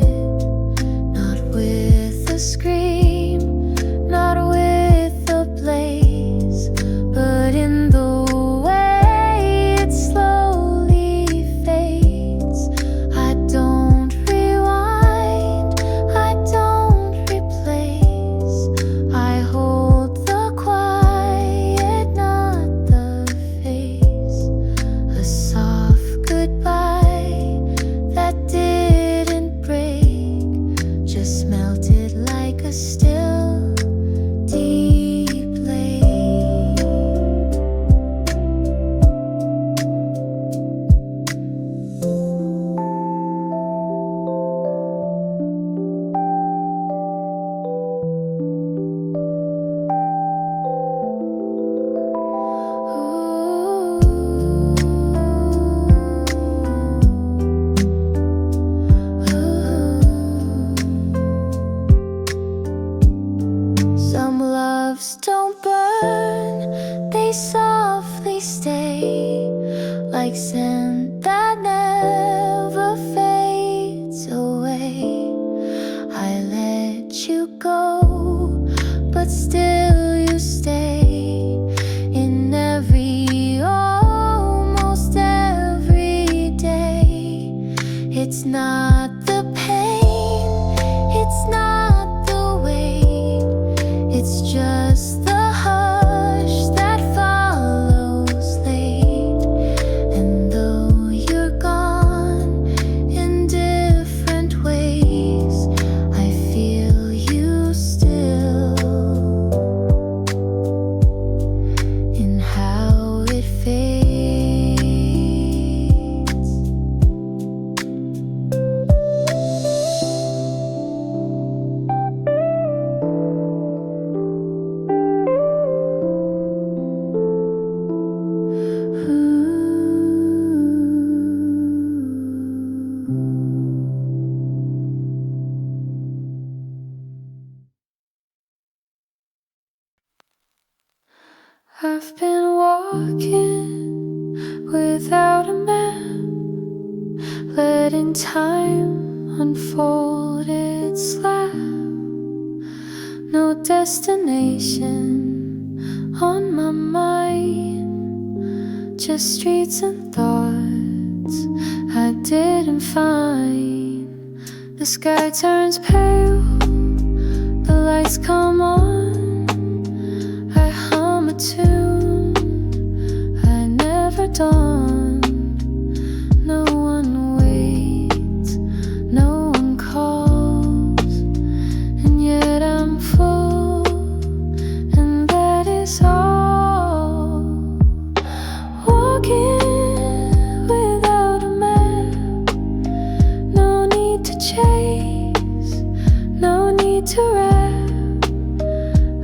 Not with a scream, not with a blaze, but in the way it slowly fades. I don't rewind, I don't replace. I hold the quiet, not I've been walking without a map, letting time unfold its lap. No destination on my mind, just streets and thoughts I didn't find. The sky turns pale, the lights come on, I hum a tune I never dawned. No one waits, no one calls, and yet I'm full, and that is all. Walking without a map, no need to chase, no need to rap.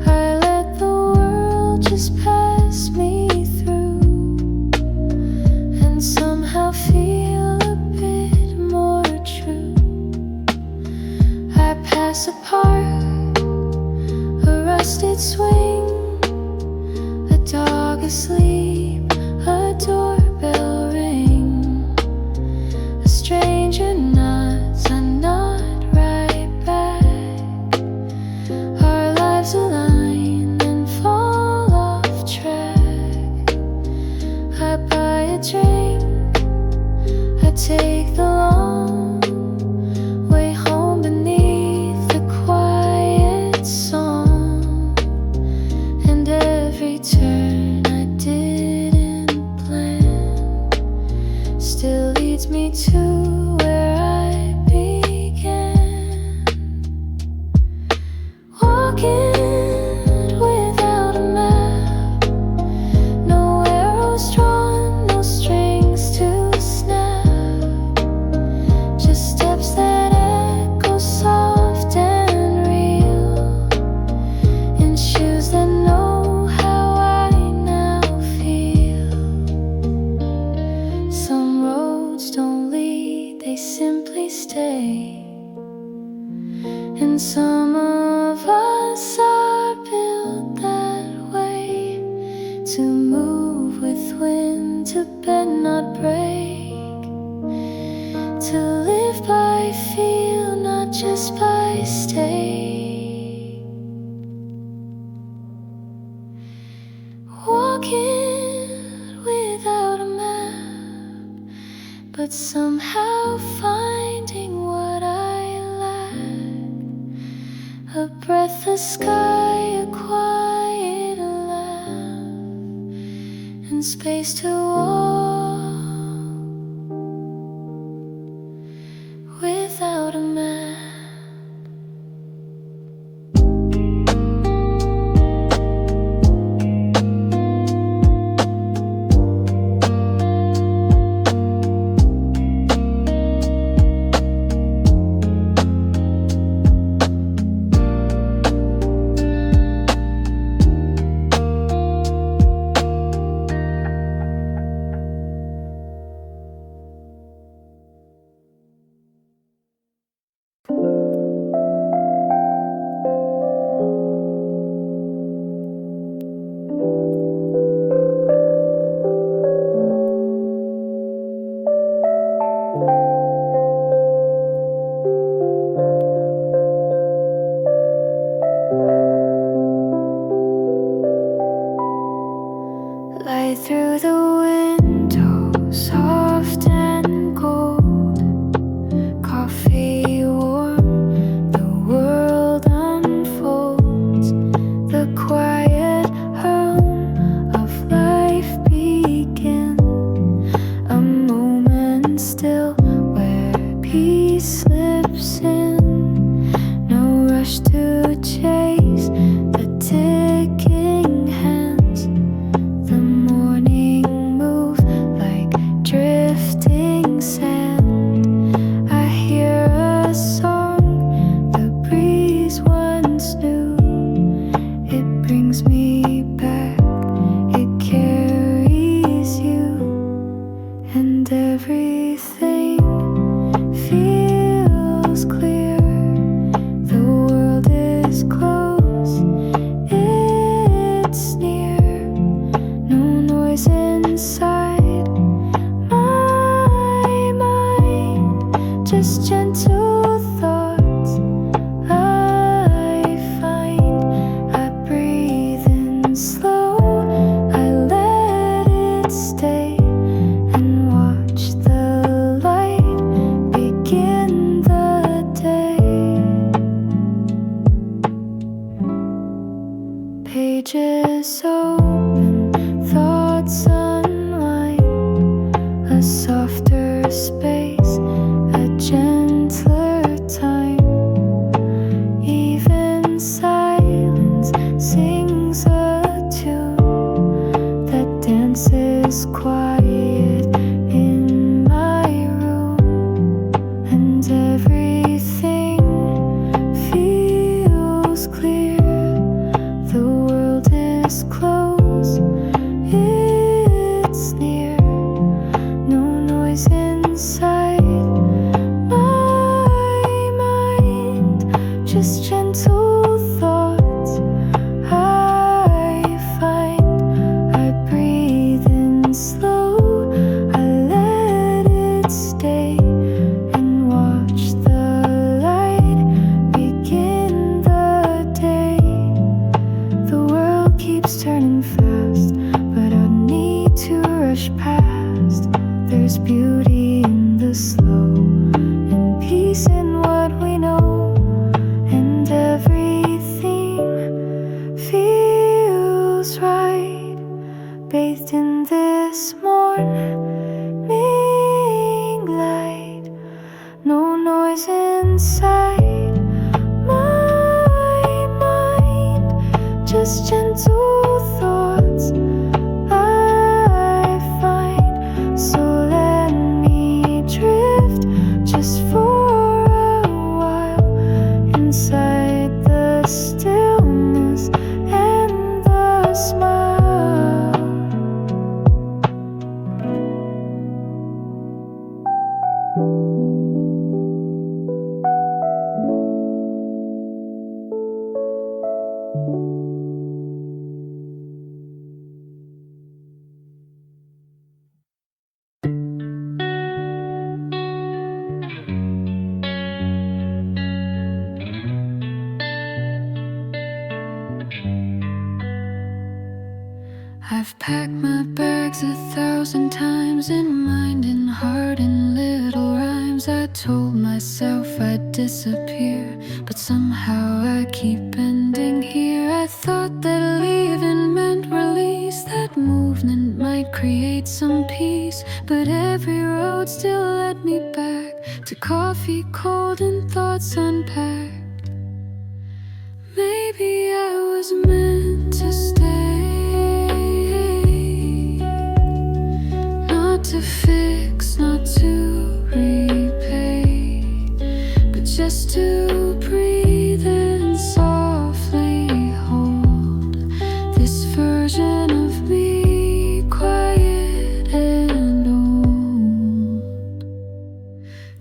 I let the world just pass me through, and somehow feel a bit more true. I pass a park, a rusted swing, a dog asleep, a doorbell ring. A stranger nods, I nod right back. Our lives align and fall off track. I buy a drink, I take the long way home beneath the quiet song. And every turn I didn't plan still leads me to where I began. Walking without a map, no arrows drawn, no strings to snap, just steps that echo soft and real, in shoes that know how I now feel. Some roads don't lead, they simply stay, and some of us are built that way, to move with wind, to bend not break, to live by feel, not just by stay. Walking without a map, but somehow finding what I lack. A breathless sky, a quiet laugh, and space to walk without a map. inside my mind, just gentle thoughts I find. So let me drift just for a while inside the stillness and the smile. I've packed my bags 1,000 times in mind and heart and little rhymes. I told myself I'd disappear, but somehow I keep ending here. I thought that leaving meant release, that movement might create some peace, but every road still led me back to coffee cold and thoughts unpacked. Maybe I was meant to stay, not to fix, not to repay, but just to breathe and softly hold this version of me, quiet and old.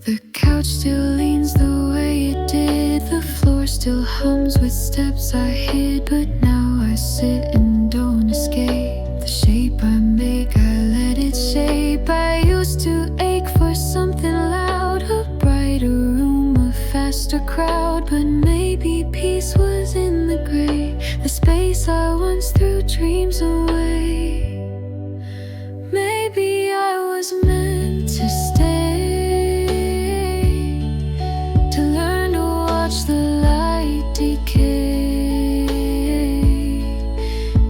The couch still leans the way it did, the floor still hums with steps I hid, but now I sit and don't escape the shape I make. I let it shape. I used to ache for something loud, a brighter room, a faster crowd, but maybe peace was in the gray, the space I once threw dreams away. Maybe I was meant to stay, to learn to watch the light decay,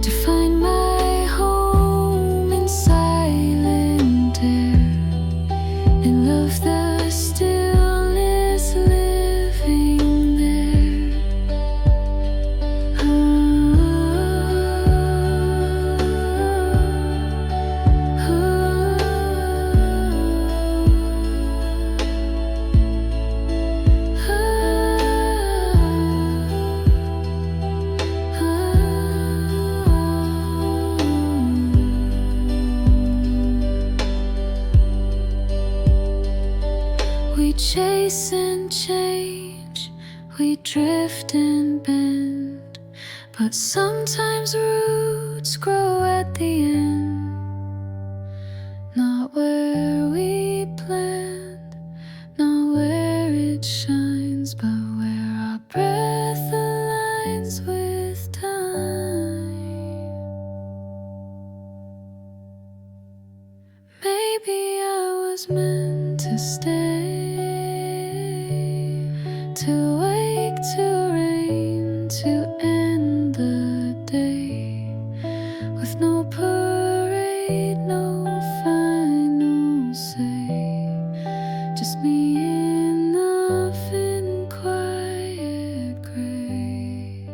to find my home in silent air, and love the stillness living there. We chase and change, we drift and bend, but sometimes roots grow at the end, not where we planned, not where it shines, but where our breath aligns with time. Maybe I was meant to stay, to wake, to rain, to end the day with no parade, no final say, just me enough in quiet gray.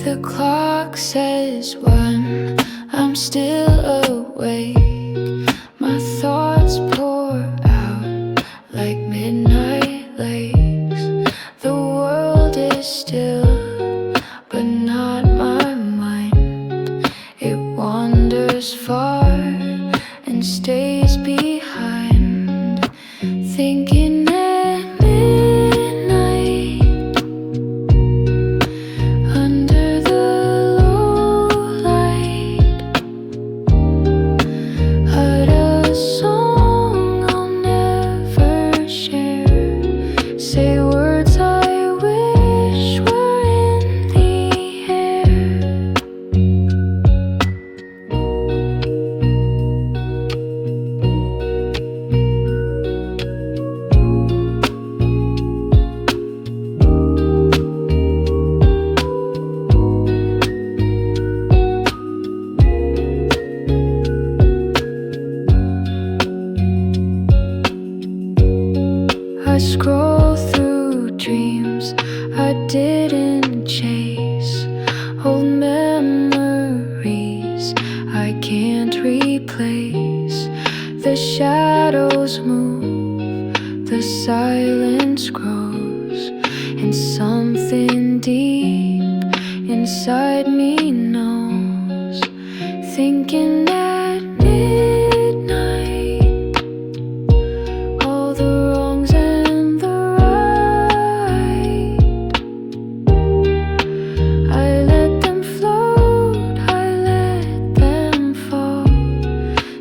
The clock says 1, I'm still awake. My thoughts pour out like midnight lakes. The world is still, but not my mind. It wanders far and stays behind, thinking at midnight, under the low light, heard a song I'll never share, say words I wish didn't chase, old memories I can't replace. The shadows move, the silence grows, and something deep inside me knows. Thinking at midnight, all the wrongs and the right, I let them float, I let them fall.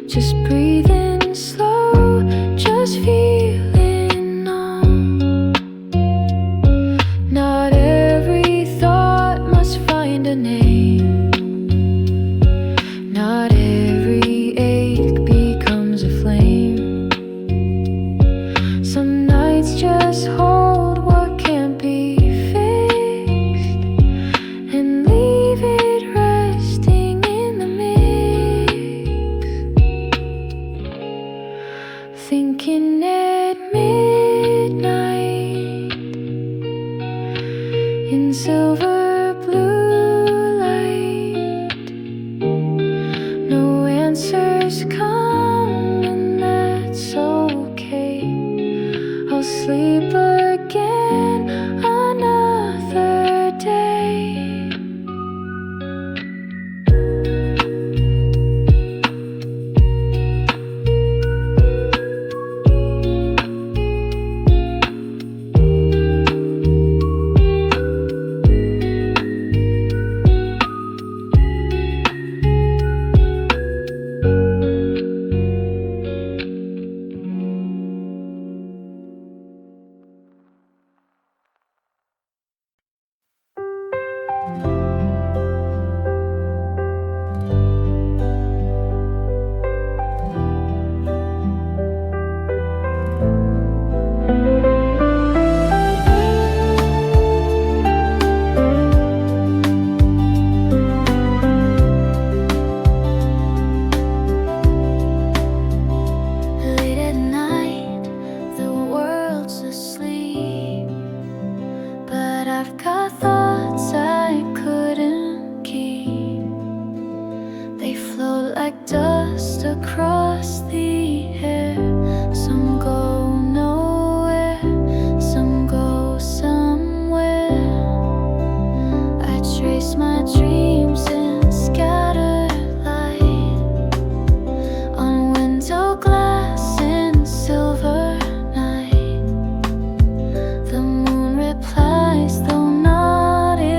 Just breathing slow, just feeling numb. Not every thought must find a name. Not every ache becomes a flame. Some nights just hold what can't be fixed and leave it resting in the mix. Thinking at midnight, in silver blue light, no answers come, and that's okay. I'll sleep again another day. Late at night, the world's asleep, but I've got thoughts I couldn't keep. They float like dust across the air. Some go nowhere, some go somewhere. I trace my dreams in scattered light on window glass in silver night. The moon replies, though not in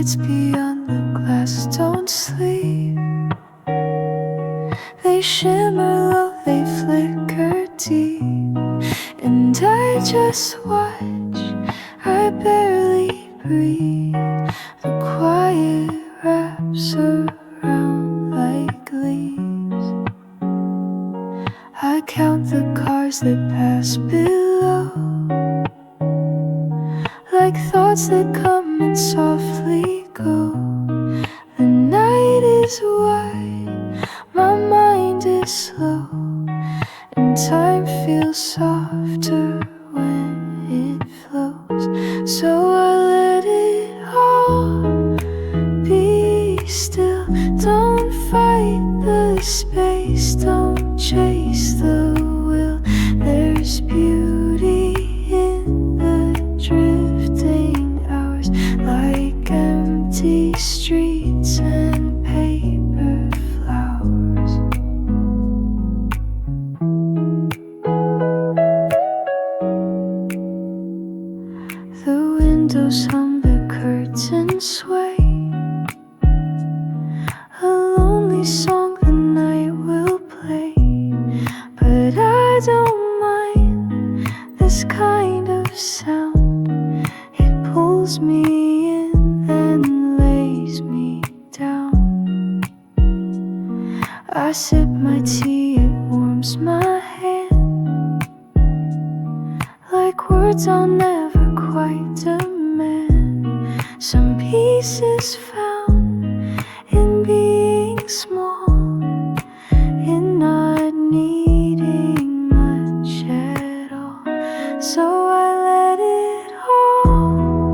lights beyond the glass don't sleep. They shimmer low, they flicker deep, and I just watch, I barely breathe. The quiet wraps around like leaves. I count the cars that pass below, like thoughts that come and softly go. The night is wide, my mind is slow, and time feels softer when it flows. So I let it all be still. Don't fight the space, don't chase the will. There's beauty in the drifting hours, like empty streets and paper flowers. The windows hum, the curtains sway. A lonely song the night will play, but I don't mind this kind of sound. It pulls me in and lays me down. I sip my tea, it warms my hand, like words I'll never quite demand. Some peace is found in being small, in not needing much at all. So I let it all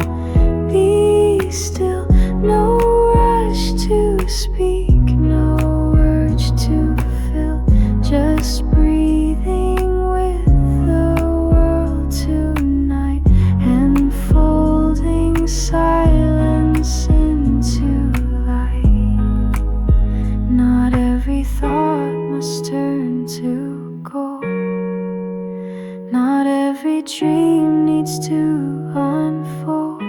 be still. No rush to speak, no urge to fill, just breathing with the world tonight, and folding silence into light. Not every thought must turn to gold, not every dream needs to unfold.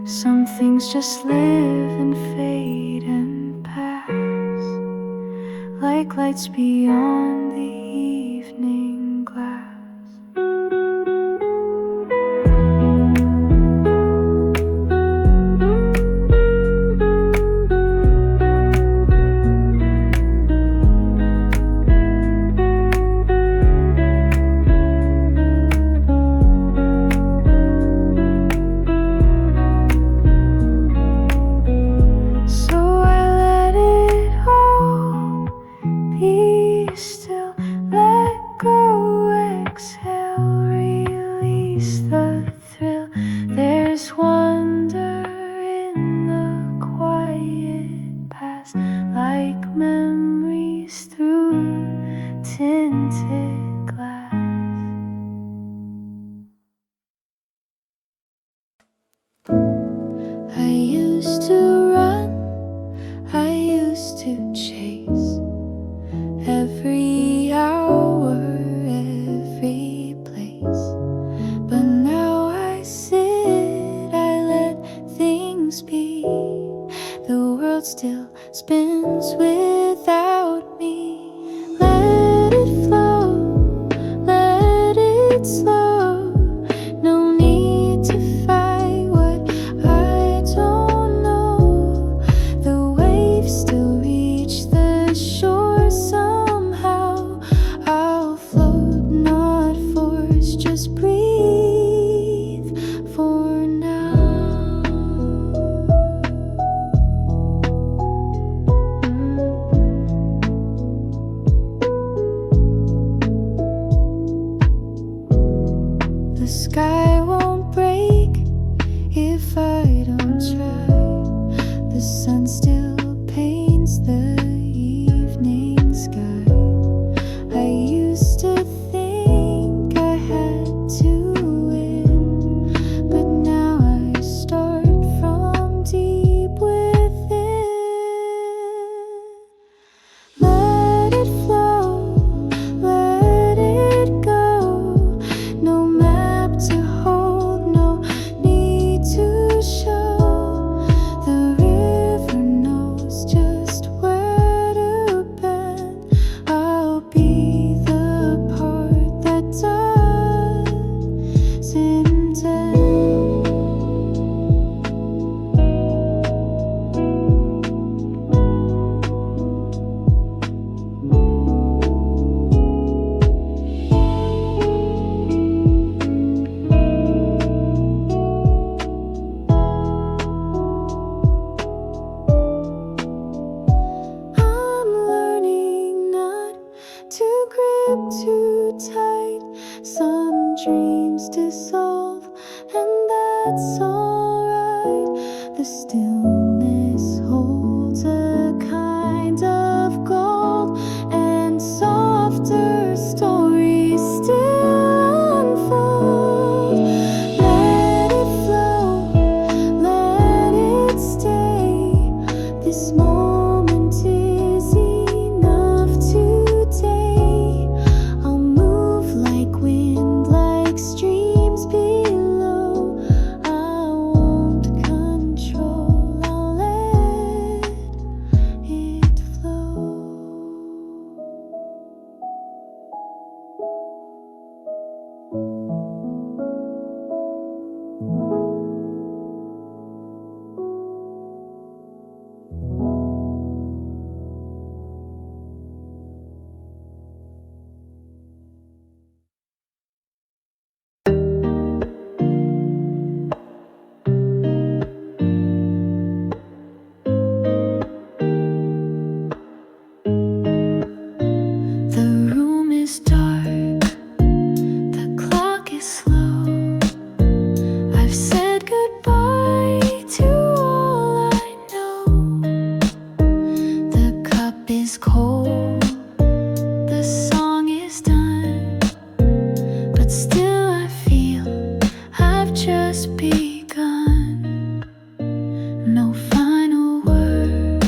Some things just live and fade and pass, like lights beyond the evening glass. So I let it all be still. Let go, exhale, release the thrill. There's wonder in the quiet past, like memories through tinted glass. I used to run, I used to chase, every hour, every place. But now I sit, I let things be. The world still spins without me. Let it flow, let it slow. No need to fight what I don't know. The waves still reach the shore somehow. I'll float, not force, just breathe for now. The sky won't break if I don't try. The sun still paints the evening sky. I used to think I had to win, but now I start from deep within. Let it flow, let it go. No map to hold, no grip too tight. Some dreams dissolve, and that's alright. The stillness holds a kind of gold, and softer stories still unfold. Let it flow, let it stay. This moment is enough today. I'll move like wind, like streams below. I won't control, I'll let it flow. The room is dark, the clock is slow. I've said goodbye to all I know. The cup is cold, the song is done, but still I feel I've just begun. No final word,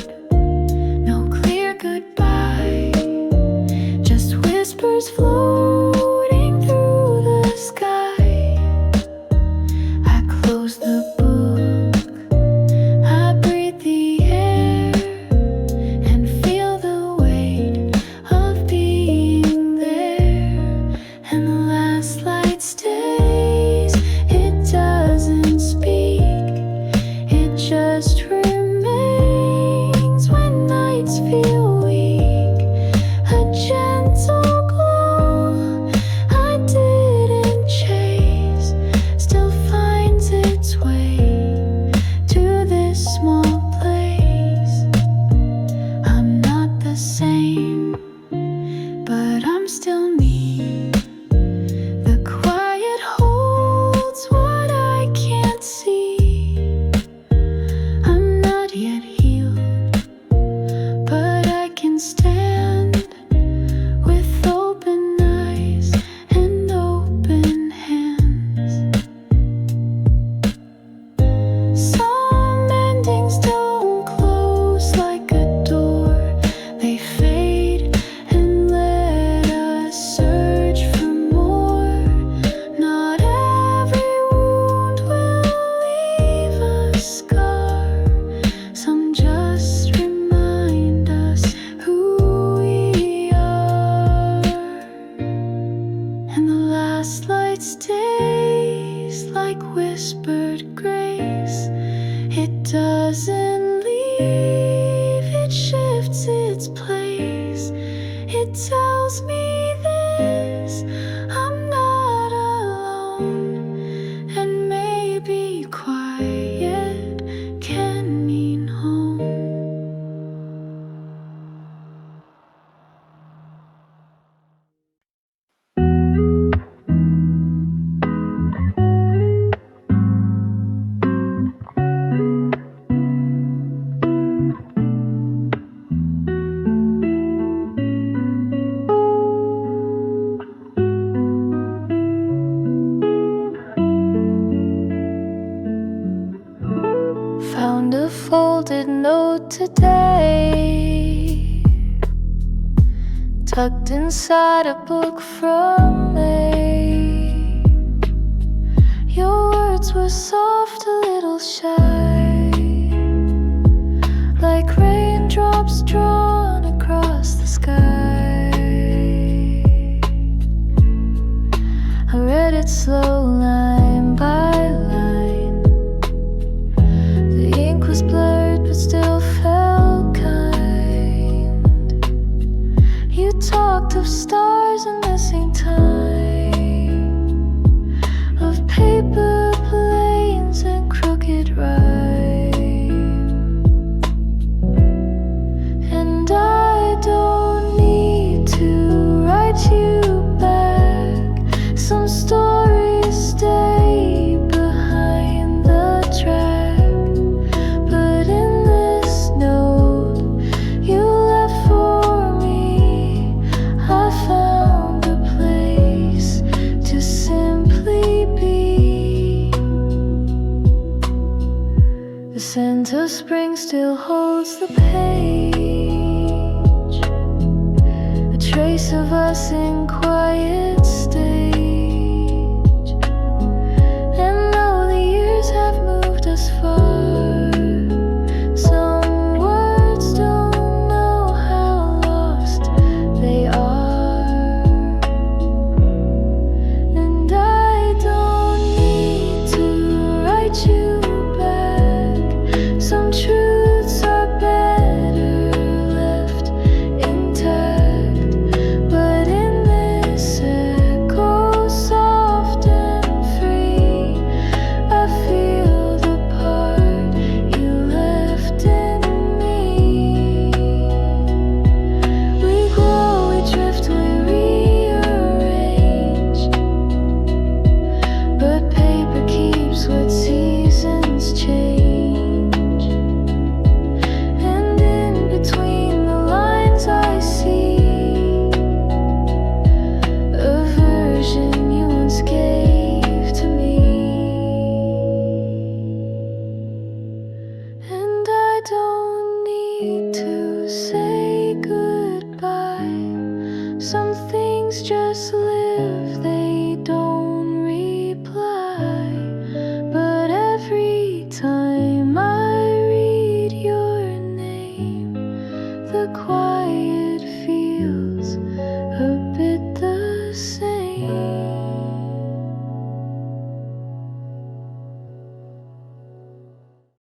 no clear goodbye, just whispers floating through the sky. I close the book, I breathe the air, and feel the weight of being there. And the last light stays, it doesn't speak, it just remains when nights feel weak. A gentle glow I didn't chase still finds its way to this small place. I'm not the same, but I'm still me. The quiet holds what I can't see. I'm not yet healed, but I can stand with open eyes and open hands. Some endings don't close like a door, they fade and let us search for more. Not every wound will leave a scar, some just remind us who we are. And the last light stays like whispered grace. It doesn't leave, it shifts its place. It tells me this, I'm not alone, and maybe quiet can mean home. Found a folded note today, tucked inside a book from May. Your words were soft, a little shy, like raindrops drawn across the sky. I read it slow, line by line. The ink was blurred but still felt kind. You talked of stars and missing time, of paper planes and crooked rhyme. And I don't need to write you still holds the page, a trace of us in quiet stage. And though the years have moved us far, some words don't know how lost they are. And I don't need to write you back. Some truths are better left intact. But in this echo, soft and free, I feel the part you left in me. We grow, we drift, we rearrange, but paper keeps what seasons change. And in between the lines I see a version you once gave to me. And I don't need to say goodbye. Some things just live, they don't reply. But every time I read your name, the quiet